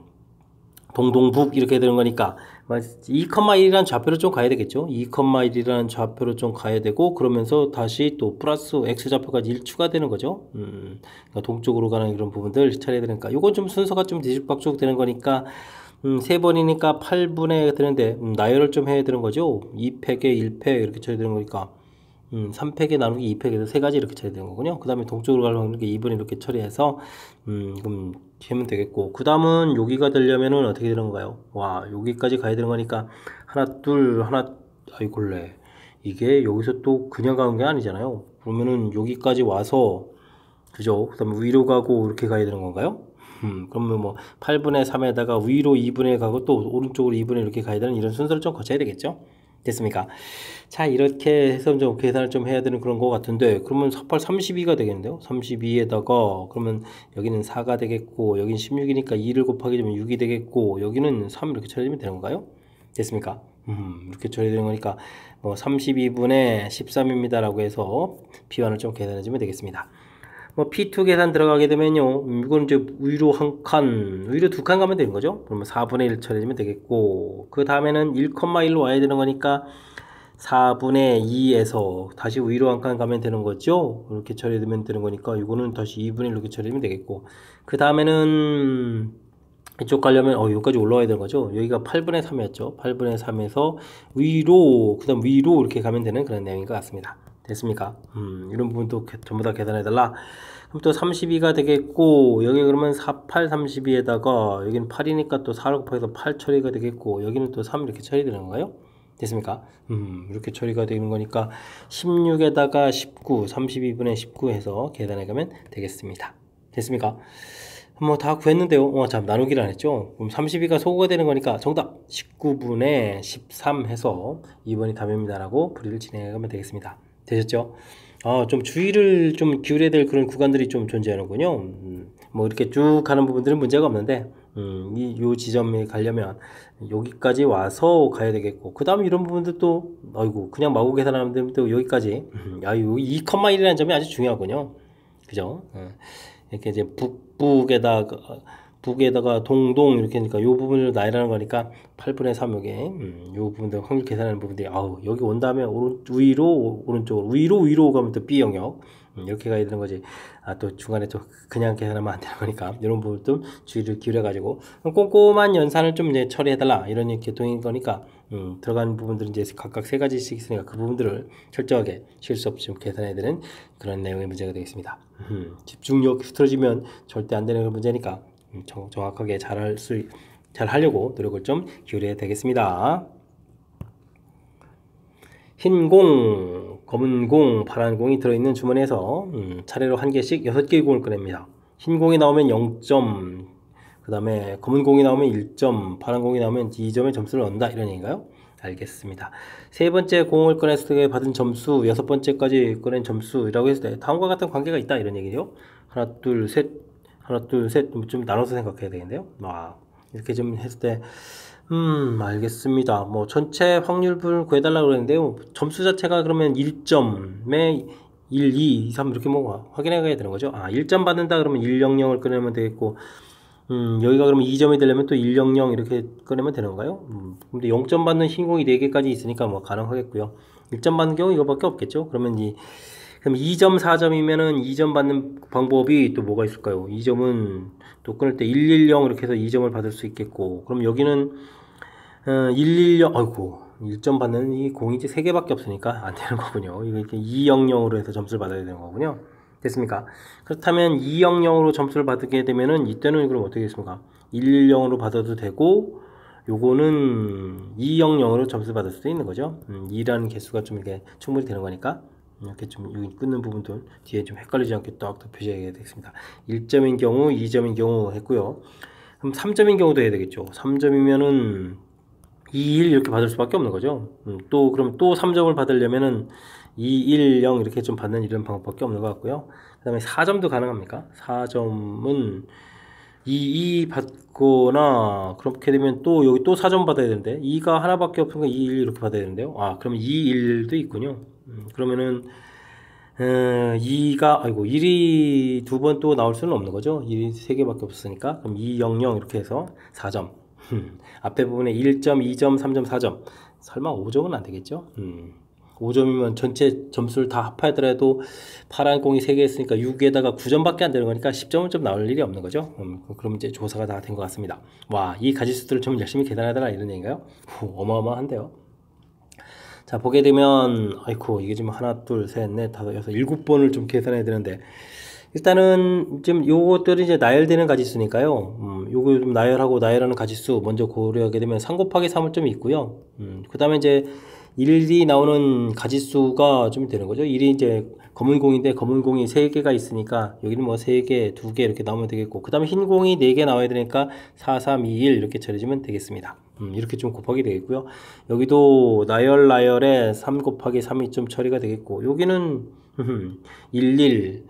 동동북 이렇게 되는 거니까 2,1이라는 좌표로 좀 가야 되겠죠. 2,1이라는 좌표로 좀 가야 되고 그러면서 다시 또 플러스 X좌표까지 1 추가되는 거죠. 그러니까 동쪽으로 가는 이런 부분들 처리해야 되니까 요건 좀 순서가 좀 뒤죽박죽 되는 거니까 3번이니까 8분의 되는데 나열을 좀 해야 되는 거죠. 2팩에 1팩 이렇게 처리되는 거니까 3팩에 나누기 2팩에서 세 가지 이렇게 처리되는 거군요. 그 다음에 동쪽으로 갈 확률 이렇게 2분의 이렇게 처리해서 그럼 하면 되겠고, 그 다음은 여기가 되려면은 어떻게 되는 건가요? 와, 여기까지 가야 되는 거니까 하나 둘 하나, 아이골래, 이게 여기서 또 그냥 가는 게 아니잖아요. 그러면은 여기까지 와서, 그죠? 그 다음에 위로 가고 이렇게 가야 되는 건가요? 그러면 뭐 8분의 3에다가 위로 2분의 가고 또 오른쪽으로 2분의 이렇게 가야 되는 이런 순서를 좀 거쳐야 되겠죠? 됐습니까? 자, 이렇게 해서 좀 계산을 좀 해야 되는 그런 거 같은데, 그러면 48, 32가 되겠는데요? 32에다가, 그러면 여기는 4가 되겠고, 여기는 16이니까 2를 곱하게 되면 6이 되겠고, 여기는 3 이렇게 처리되면 되는 건가요? 됐습니까? 이렇게 처리되는 거니까, 뭐 32분의 13입니다라고 해서 비환을 좀 계산해주면 되겠습니다. 뭐 P2 계산 들어가게 되면요, 이건 이제 위로 한 칸, 위로 두 칸 가면 되는 거죠. 그러면 4분의 1 처리되면 되겠고, 그 다음에는 1,1로 와야 되는 거니까 4분의 2에서 다시 위로 한 칸 가면 되는 거죠. 이렇게 처리되면 되는 거니까 이거는 다시 2분의 1 이렇게 처리되면 되겠고, 그 다음에는 이쪽 가려면 여기까지 올라와야 되는 거죠. 여기가 8분의 3이었죠. 8분의 3에서 위로, 그 다음 위로 이렇게 가면 되는 그런 내용인 것 같습니다. 됐습니까? 이런 부분도 전부 다 계산해달라. 그럼 또 32가 되겠고, 여기 그러면 4, 8, 32에다가 여기는 8이니까 또 4를 곱해서 8 처리가 되겠고, 여기는 또 3 이렇게 처리되는 건가요? 됐습니까? 이렇게 처리가 되는 거니까 16에다가 19, 32분의 19 해서 계산해 가면 되겠습니다. 됐습니까? 뭐 다 구했는데요. 참, 나누기를 안 했죠. 그럼 32가 소거가 되는 거니까 정답 19분의 13 해서 2번이 답입니다라고 풀이를 진행해 가면 되겠습니다. 되셨죠? 좀 주의를 좀 기울여야 될 그런 구간들이 좀 존재하는군요. 뭐 이렇게 쭉 가는 부분들은 문제가 없는데, 요 지점에 가려면 여기까지 와서 가야 되겠고, 그 다음 이런 부분들 또, 아이고, 그냥 마구 계산하면 되면 또 여기까지, 이 2,1이라는 점이 아주 중요하군요. 그죠? 이렇게 이제 북에다가 동동 이렇게 하니까 요 부분을 나열하는 거니까 8분의 3 여기 요 부분들 확률 계산하는 부분들이 여기 온 다음에 위로 오른쪽으로 위로 가면 또 B 영역 이렇게 가야 되는 거지. 또 중간에 또 그냥 계산하면 안 되는 거니까 이런 부분도 주의를 기울여 가지고 꼼꼼한 연산을 좀 이제 처리해 달라 이런 계통인 거니까 들어가는 부분들은 이제 각각 세 가지씩 있으니까 그 부분들을 철저하게 실수 없이 좀 계산해야 되는 그런 내용의 문제가 되겠습니다. 집중력 흐트러지면 절대 안 되는 문제니까 정확하게 잘 하려고 노력을 좀 기울여야 되겠습니다. 흰 공, 검은 공, 파란 공이 들어있는 주머니에서 차례로 한 개씩 6개의 공을 꺼냅니다. 흰 공이 나오면 0점, 그 다음에 검은 공이 나오면 1점, 파란 공이 나오면 2점의 점수를 얻는다 이런 얘기인가요? 알겠습니다. 세 번째 공을 꺼냈을 때 받은 점수, 여섯 번째까지 꺼낸 점수라고 했을 때 다음과 같은 관계가 있다 이런 얘기죠. 하나 둘 셋 좀 나눠서 생각해야 되겠는데요. 이렇게 좀 했을 때 알겠습니다. 뭐 전체 확률을 구해달라고 그랬는데요. 점수 자체가 그러면 1점에 1, 2, 3 이렇게 뭐 확인해 가야 되는 거죠. 1점 받는다 그러면 100을 꺼내면 되겠고, 여기가 그러면 2점이 되려면 또 100 이렇게 꺼내면 되는 건가요? 근데 0점 받는 흰공이 4개까지 있으니까 뭐 가능하겠고요. 1점 받는 경우 이거밖에 없겠죠. 그럼 2점, 4점이면은 2점 받는 방법이 또 뭐가 있을까요? 2점은 또 끊을 때 110 이렇게 해서 2점을 받을 수 있겠고, 그럼 여기는 110, 아이고, 1점 받는 이 공이 이제 3개밖에 없으니까 안 되는 거군요. 이거 이렇게 200으로 해서 점수를 받아야 되는 거군요. 됐습니까? 그렇다면 200으로 점수를 받게 되면은 이때는 그럼 어떻게 됐습니까? 110으로 받아도 되고, 요거는 200으로 점수를 받을 수도 있는 거죠. 2라는 개수가 좀 이렇게 충분히 되는 거니까. 이렇게 좀 여기 끊는 부분도 뒤에 좀 헷갈리지 않게 딱 표시하게 되겠습니다. 1점인 경우, 2점인 경우 했고요. 그럼 3점인 경우도 해야 되겠죠. 3점이면은 2, 1 이렇게 받을 수밖에 없는 거죠. 그럼 또 3점을 받으려면은 2, 1, 0 이렇게 좀 받는 이런 방법밖에 없는 것 같고요. 그 다음에 4점도 가능합니까? 4점은 2, 2 받거나 그렇게 되면 또 여기 또 4점 받아야 되는데 2가 하나밖에 없으니까 2, 1 이렇게 받아야 되는데요. 그럼 2, 1도 있군요. 그러면은 1이 두 번 또 나올 수는 없는 거죠. 1이 3개밖에 없으니까 그럼 2, 0, 0 이렇게 해서 4점. 앞에 부분에 1점, 2점, 3점, 4점. 설마 5점은 안 되겠죠? 5점이면 전체 점수를 다 합하더라도 파란 공이 3개 있으니까 6에다가 9점밖에 안 되는 거니까 10점은 좀 나올 일이 없는 거죠. 그럼 이제 조사가 다 된 것 같습니다. 이 가지수들을 좀 열심히 계산하더라 이런 얘기인가요? 어마어마한데요. 자, 보게 되면, 아이고, 이게 지금 하나, 둘, 셋, 넷, 다섯, 여섯, 일곱 번을 좀 계산해야 되는데, 일단은 지금 요것들이 이제 나열되는 가지수니까요. 요거 좀 나열하고 나열하는 가지수 먼저 고려하게 되면 3 곱하기 3은 좀 있고요. 그 다음에 이제 1이 나오는 가지수가 좀 되는 거죠. 1이 이제 검은 공인데 검은 공이 3개가 있으니까 여기는 뭐 3개, 2개 이렇게 나오면 되겠고, 그 다음에 흰 공이 4개 나와야 되니까 4, 3, 2, 1 이렇게 처리해주면 되겠습니다. 이렇게 좀 곱하기 되겠고요. 여기도 나열에 3 곱하기 3이 좀 처리가 되겠고, 여기는 1, 1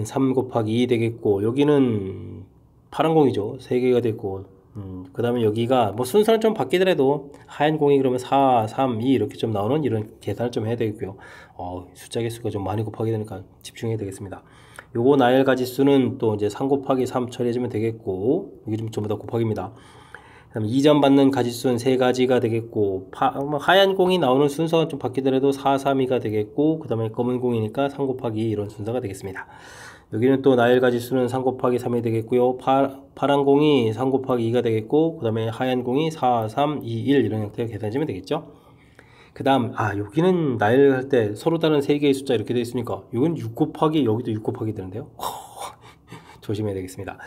3 곱하기 2 되겠고, 여기는 파란 공이죠. 3개가 됐고, 그 다음에 여기가 뭐 순서는 좀 바뀌더라도 하얀 공이 그러면 4, 3, 2 이렇게 좀 나오는 이런 계산을 좀 해야 되겠고요. 숫자 개수가 좀 많이 곱하게 되니까 집중해야 되겠습니다. 요거 나열 가지수는 또 이제 3 곱하기 3 처리해주면 되겠고, 여기 좀 전부 다 곱하기입니다. 그다음 2점 받는 가지수는 3가지가 되겠고, 하얀 공이 나오는 순서가 좀 바뀌더라도 4, 3, 2가 되겠고, 그 다음에 검은 공이니까 3 곱하기 2 이런 순서가 되겠습니다. 여기는 또 나열 가지수는 3 곱하기 3이 되겠고요. 파란 공이 3 곱하기 2가 되겠고, 그 다음에 하얀 공이 4, 3, 2, 1 이런 형태로 계산해주면 되겠죠. 그 다음 여기는 나열할 때 서로 다른 3개의 숫자 이렇게 되어 있으니까 이건 6 곱하기, 여기도 6 곱하기 되는데요. 조심해야 되겠습니다.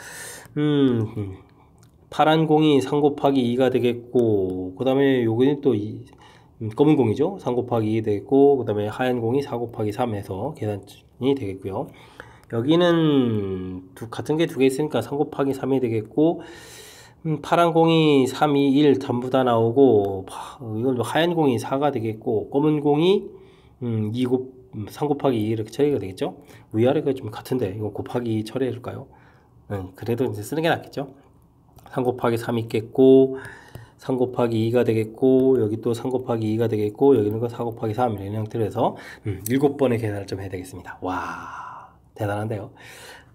파란 공이 3 곱하기 2가 되겠고, 그 다음에 여기는 또 검은 공이죠. 3 곱하기 2 되겠고, 그 다음에 하얀 공이 4 곱하기 3 해서 계산이 되겠고요. 여기는 같은 게 2개 있으니까 3 곱하기 3이 되겠고, 파란 공이 3, 2, 1 전부 다 나오고, 이건 하얀 공이 4가 되겠고, 검은 공이 3 곱하기 2 이렇게 처리가 되겠죠. 위아래가 좀 같은데 이거 곱하기 2 처리해 줄까요? 그래도 이제 쓰는 게 낫겠죠. 3 곱하기 3 있겠고, 3 곱하기 2가 되겠고, 여기 또 3 곱하기 2가 되겠고, 여기는 거 4 곱하기 3 이런 형태로 해서 7번의 계산을 좀 해야 되겠습니다. 와, 대단한데요.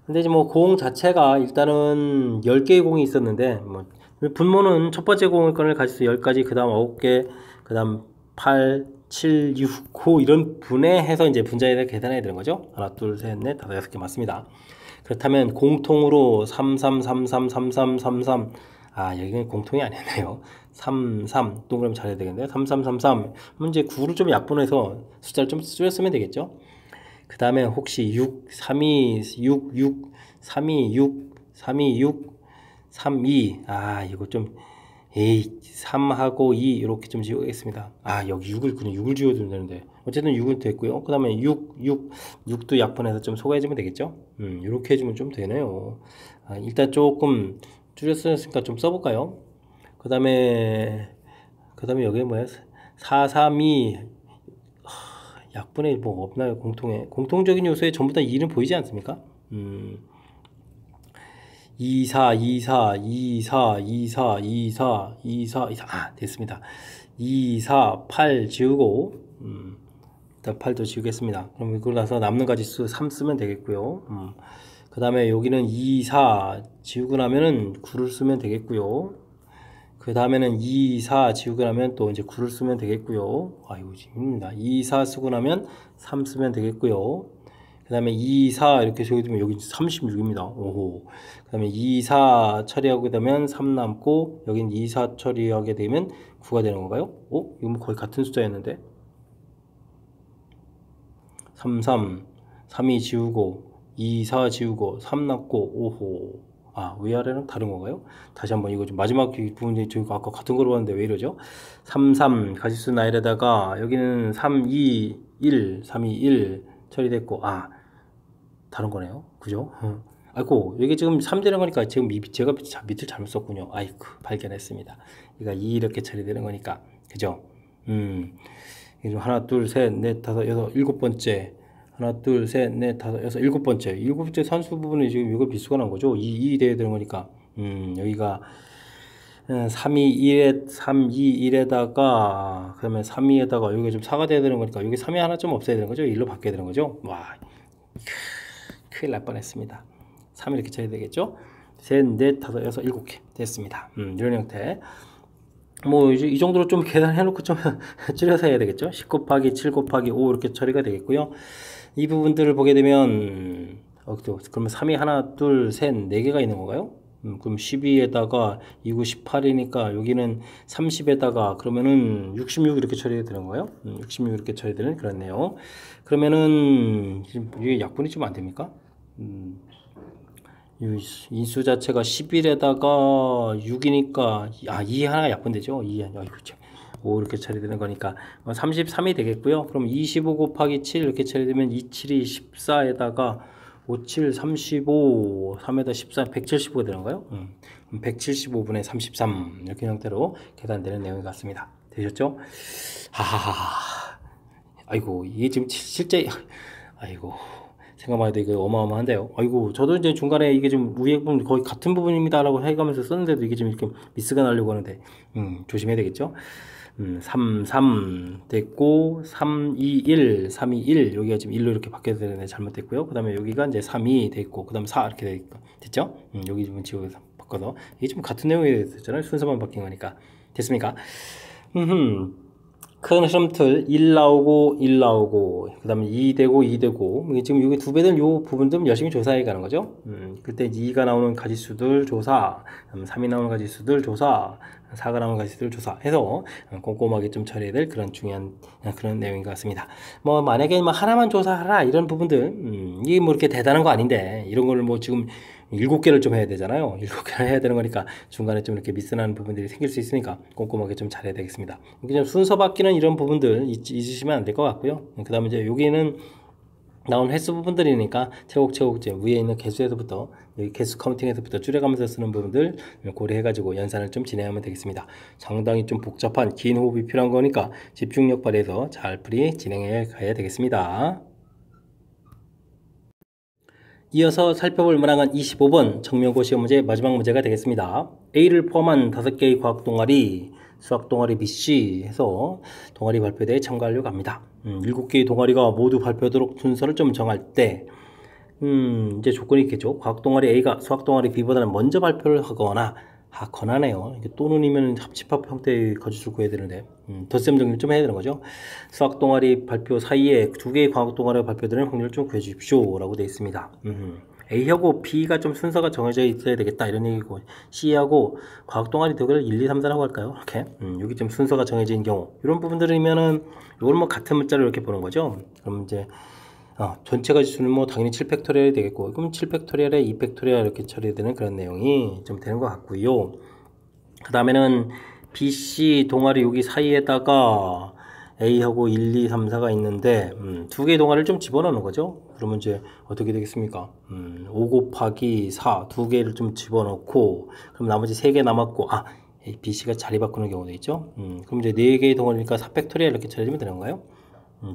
근데 이제 뭐 공 자체가 일단은 10개의 공이 있었는데, 분모는 첫 번째 공을 꺼낼 가지수 10가지, 그 다음 9개, 그 다음 8, 7, 6, 9 이런 분해해서 이제 분자에다 계산해야 되는 거죠. 하나, 둘, 셋, 넷, 다섯, 여섯 개 맞습니다. 그렇다면 공통으로 3333 3333 여기는 공통이 아니었네요. 33 동그라미 잘 해야 되겠네요. 3333 문제 9를 좀 약분해서 숫자를 좀 줄였으면 되겠죠. 그 다음에 혹시 6 32 6 6 32 6 32 6 32 이거 좀 3하고 2 이렇게 좀 지우겠습니다. 여기 6을 그냥 6을 지워도 되는데 어쨌든 6은 됐고요. 그 다음에 6도 약분해서 좀 소개해주면 되겠죠. 이렇게 해주면 좀 되네요. 일단 조금 줄였으니까 좀 써볼까요? 그 다음에 여기 뭐야? 4, 3, 2 약분에 뭐 없나요? 공통적인 요소에 전부 다 2는 보이지 않습니까? 2, 4, 2, 4, 2, 4, 2, 4, 2, 4, 2, 4, 2, 4 됐습니다. 2, 4, 8 지우고 일단 8도 지우겠습니다. 그럼 이걸 나서 남는 가지수 3 쓰면 되겠고요. 그 다음에 여기는 2, 4 지우고 나면은 9를 쓰면 되겠고요. 그 다음에는 2, 4 지우고 나면 또 이제 9를 쓰면 되겠고요. 이거 힘듭니다. 2, 4 쓰고 나면 3 쓰면 되겠고요. 그 다음에 2, 4 이렇게 적어두면 여기 36입니다. 오호. 그 다음에 2, 4 처리하게 되면 3 남고, 여긴 2, 4 처리하게 되면 9가 되는 건가요? 이거 뭐 거의 같은 숫자였는데. 3, 3, 3, 2 지우고, 2, 4 지우고, 3 남고, 오호. 위아래는 다른 건가요? 다시 한번 이거 좀 마지막 부분이 저희가 아까 같은 거로 봤는데 왜 이러죠? 3, 3 가지수 나열에다가 여기는 3, 2, 1, 3, 2, 1 처리됐고, 다른 거네요. 그죠? 아이고, 여기 지금 3 되는 거니까 지금 제가 밑을 잘못 썼군요. 아이고, 발견했습니다. 이거 2 이렇게 처리되는 거니까. 그죠? 하나, 둘, 셋, 넷, 다섯, 여섯, 일곱 번째. 하나, 둘, 셋, 넷, 다섯, 여섯, 일곱 번째. 일곱 번째 산수 부분이 지금 이거 비수가 난 거죠? 2 돼야 되는 거니까. 여기가 3, 2, 1에, 3, 2, 1에다가, 그 다음에 3, 2에다가, 여기가 좀 4가 돼야 되는 거니까, 여기 3이 하나 좀 없어야 되는 거죠? 1로 바뀌어야 되는 거죠? 큰일 날 뻔했습니다. 3 이렇게 쳐야 되겠죠? 셋, 넷, 다섯, 여섯, 일곱 개 됐습니다. 이런 형태. 뭐 이제 이 정도로 좀 계산해 놓고 좀 줄여서 해야 되겠죠? 10 곱하기 7 곱하기 5 이렇게 처리가 되겠고요. 이 부분들을 보게 되면 그러면 3이 하나, 둘, 셋, 4개가 있는 건가요? 그럼 12에다가 2구 18이니까 여기는 30에다가 그러면은 66 이렇게 처리되는 거예요. 66 이렇게 처리되는 그런 내용. 그러면은 이게 약분이 좀 안 됩니까? 이 인수 자체가 11에다가 6이니까 2 하나가 약분되죠. 2 참. 5 이렇게 처리되는 거니까 33이 되겠고요. 그럼 25 곱하기 7 이렇게 처리되면 27이 14에다가 5, 7, 35, 3에다 14, 175가 되는 거예요. 175분의 33 이렇게 형태로 계산되는 내용 같습니다. 되셨죠? 하하하. 아이고 이게 지금 실제 아이고 생각만 해도 이거 어마어마한데요. 아이고 저도 이제 중간에 이게 좀 위에 부분 거의 같은 부분입니다라고 해가면서 썼는데도 이게 좀 이렇게 미스가 나려고 하는데 조심해야 되겠죠. 3, 3 됐고 3, 2, 1, 3, 2, 1 여기가 지금 1로 이렇게 바뀌어야 되는데 잘못됐고요. 그 다음에 여기가 이제 3, 2 됐고 그 다음에 4 이렇게 됐죠. 여기 지금 지워서 바꿔서 이게 좀 같은 내용이 됐잖아요. 순서만 바뀐 거니까. 됐습니까? 큰 흐름틀 1 나오고 1 나오고 그 다음에 2 되고 2 되고 지금 여기 두 배들 요 부분들 열심히 조사해 가는 거죠. 그때 2가 나오는 가지수들 조사, 3이 나오는 가지수들 조사, 4가 나오는 가지수들 조사 해서 꼼꼼하게 좀 처리해야 될 그런 중요한 그런 내용인 것 같습니다. 뭐 만약에 뭐 하나만 조사하라 이런 부분들 이게 뭐 이렇게 대단한 거 아닌데 이런 걸 뭐 지금 7개를 좀 해야 되잖아요. 7개를 해야 되는 거니까 중간에 좀 이렇게 미스나는 부분들이 생길 수 있으니까 꼼꼼하게 좀 잘해야 되겠습니다. 그냥 순서 바뀌는 이런 부분들 잊으시면 안 될 것 같고요. 그 다음에 이제 여기는 나온 횟수 부분들이니까 차곡차곡 이제 위에 있는 개수에서부터 여기 개수 카운팅에서부터 줄여가면서 쓰는 부분들 고려해가지고 연산을 좀 진행하면 되겠습니다. 상당히 좀 복잡한 긴 호흡이 필요한 거니까 집중력 발휘해서 잘 풀이 진행해 가야 되겠습니다. 이어서 살펴볼 문항은 25번 정명고 시험 문제 마지막 문제가 되겠습니다. A를 포함한 5개의 과학 동아리, 수학 동아리 BC 해서 동아리 발표대에 참가하려고 합니다. 7개의 동아리가 모두 발표하도록 순서를 좀 정할 때 이제 조건이 있겠죠. 과학 동아리 A가 수학 동아리 B보다는 먼저 발표를 하거나 권하네요. 이게 또는이면 합집합 형태의 가지수를 구해야 되는데 덧셈 정리 좀 해야 되는 거죠. 수학 동아리 발표 사이에 2개의 과학 동아리 발표되는 확률을 좀 구해 주십시오 라고 되어 있습니다. A하고 B가 좀 순서가 정해져 있어야 되겠다 이런 얘기고, C하고 과학 동아리 두 개를 1, 2, 3, 4라고 할까요? 이렇게 여기 좀 순서가 정해진 경우 이런 부분들이면은 이걸 뭐 같은 문자로 이렇게 보는 거죠. 그럼 이제 전체 가지수는 뭐 당연히 7팩토리얼이 되겠고, 그럼 7팩토리얼에 2팩토리얼 이렇게 처리되는 그런 내용이 좀 되는 것 같고요. 그 다음에는 BC 동아리 여기 사이에다가 A하고 1, 2, 3, 4가 있는데 2개의 동아리를 좀 집어넣는 거죠. 그러면 이제 어떻게 되겠습니까? 5 곱하기 4 2개를 좀 집어넣고, 그럼 나머지 3개 남았고 BC가 자리 바꾸는 경우도 있죠. 그럼 이제 4개의 동아리니까 4팩토리얼 이렇게 처리하면 되는 거예요.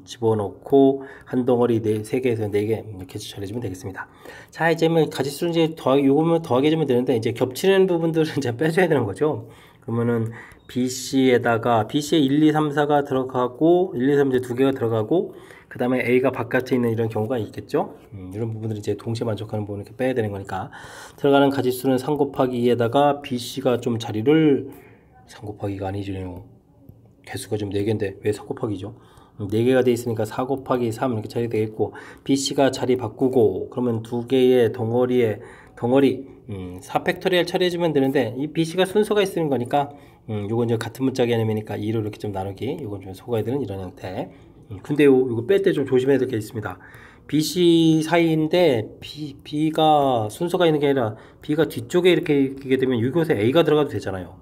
집어넣고 한 덩어리 3개에서 4개 이렇게 처리해주면 되겠습니다. 자, 이제 뭐 가지수를 이제 요거면 더하게 해주면 되는데, 이제 겹치는 부분들을 이제 빼줘야 되는 거죠. 그러면은 BC에다가 BC에 1, 2, 3, 4가 들어가고 1, 2, 3 이제 2개가 들어가고 그 다음에 A가 바깥에 있는 이런 경우가 있겠죠. 이런 부분들을 이제 동시에 만족하는 부분을 이렇게 빼야 되는 거니까 들어가는 가지수는 3 곱하기 2에다가 BC가 좀 자리를 3 곱하기가 아니죠. 개수가 좀 4개인데 왜 4 곱하기죠? 4개가 되어 있으니까 4 곱하기 3 이렇게 처리 되겠고, BC가 자리 바꾸고 그러면 2개의 덩어리 4팩토리얼 처리해주면 되는데, 이 BC가 순서가 있는 거니까 요건 이제 같은 문자 개념이니까 2로 이렇게 좀 나누기, 요건 좀 속아야 되는 이런 형태. 근데요, 이거 뺄 때 좀 조심해야 될 게 있습니다. BC 사이인데 B가 순서가 있는 게 아니라 B가 뒤쪽에 이렇게 있게 되면 이곳에 A가 들어가도 되잖아요.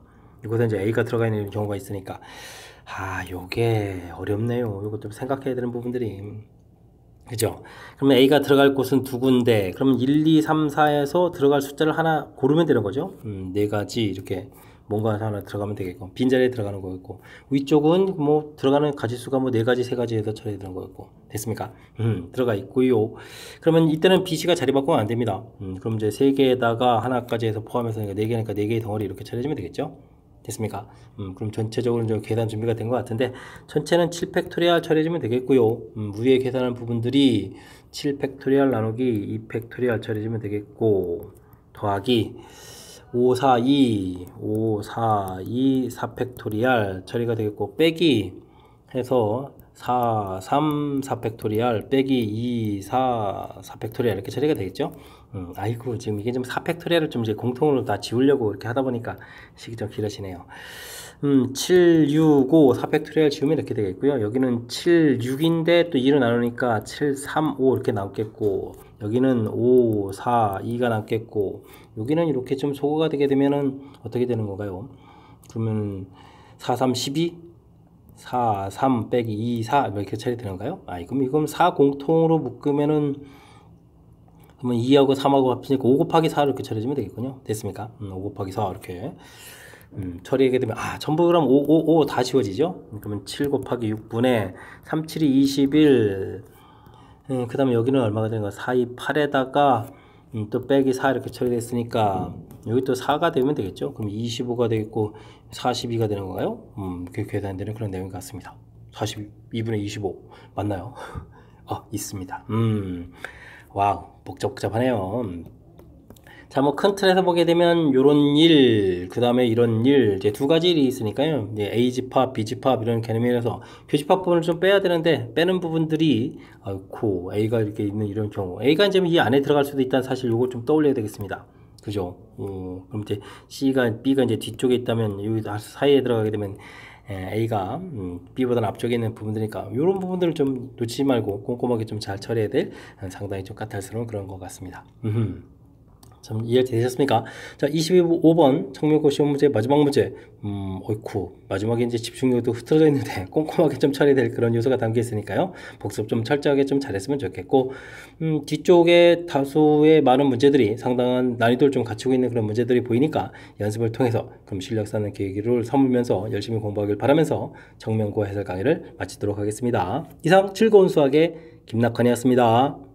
이곳에 이제 A가 들어가 있는 경우가 있으니까 요게 어렵네요. 이것 좀 생각해야 되는 부분들이, 그죠? 그러면 A가 들어갈 곳은 2군데, 그러면 1, 2, 3, 4에서 들어갈 숫자를 하나 고르면 되는 거죠. 4가지 이렇게 뭔가 하나 들어가면 되겠고, 빈자리에 들어가는 거겠고, 위쪽은 뭐 들어가는 가지수가 뭐 4가지 3가지 해서 처리되는 거겠고. 됐습니까? 들어가 있고요. 그러면 이때는 BC가 자리 바꾸면 안 됩니다. 그럼 이제 3개에다가 하나까지 해서 포함해서 4개니까 4개의 덩어리 이렇게 처리해주면 되겠죠. 됐습니까? 그럼 전체적으로 이제 계산 준비가 된 것 같은데, 전체는 7팩토리얼 처리해주면 되겠고요. 위에 계산한 부분들이 7팩토리얼 나누기 2팩토리얼 처리해주면 되겠고, 더하기 5, 4, 2 4팩토리얼 처리가 되겠고, 빼기 해서 4, 3, 4팩토리얼 빼기 2, 4, 4팩토리얼 이렇게 처리가 되겠죠. 아이고 지금 이게 좀 4팩토리얼을 좀 이제 공통으로 다 지우려고 이렇게 하다 보니까 식이 좀 길어지네요. 7, 6, 5, 4팩토리얼 지우면 이렇게 되겠고요. 여기는 7, 6인데 또 2로 나누니까 7, 3, 5 이렇게 남겠고, 여기는 5, 4, 2가 남겠고, 여기는 이렇게 좀 소거가 되게 되면은 어떻게 되는 건가요? 그러면 4, 3, 12, 4, 3 빼기 2, 4 이렇게 처리되는가요? 그럼 이건 4 공통으로 묶으면은 그러면 2하고 3하고 합치니까 5 곱하기 4 이렇게 처리해주면 되겠군요. 됐습니까? 5 곱하기 4 이렇게 처리하게 되면 전부 그럼 5 다 지워지죠? 그러면 7 곱하기 6분의 3, 7이 21. 그 다음에 여기는 얼마가 되는 거야? 4, 2, 8에다가 또 빼기 4 이렇게 처리됐으니까 여기 또 4가 되면 되겠죠? 그럼 25가 되겠고 42가 되는 건가요? 그렇게 계산되는 그런 내용 같습니다. 42분의 25 맞나요? 있습니다. 와우, 복잡하네요. 자, 뭐 큰 틀에서 보게 되면 요런 일, 그 다음에 이런 일, 이제 두 가지 일이 있으니까요. 이제 A집합, B집합 이런 개념이라서 교집합 부분을 좀 빼야 되는데 빼는 부분들이 A가 이렇게 있는 이런 경우, A가 이제 이 안에 들어갈 수도 있다는 사실 요걸 좀 떠올려야 되겠습니다. 그죠? 그럼 이제 B가 이제 뒤쪽에 있다면 여기 사이에 들어가게 되면 A가 B보다는 앞쪽에 있는 부분들이니까 이런 부분들을 좀 놓치지 말고 꼼꼼하게 좀 잘 처리해야 될 상당히 좀 까탈스러운 그런 것 같습니다. 참 이해 되셨습니까? 자, 25번 청명고 시험 문제 마지막 문제. 어이쿠, 마지막에 이제 집중력도 흐트러져 있는데 꼼꼼하게 좀 처리될 그런 요소가 담겨 있으니까요. 복습 좀 철저하게 좀 잘했으면 좋겠고, 뒤쪽에 다수의 많은 문제들이 상당한 난이도를 좀 갖추고 있는 그런 문제들이 보이니까 연습을 통해서 그럼 실력 쌓는 계기를 삼으면서 열심히 공부하길 바라면서 청명고 해설 강의를 마치도록 하겠습니다. 이상 즐거운 수학의 김낙환이었습니다.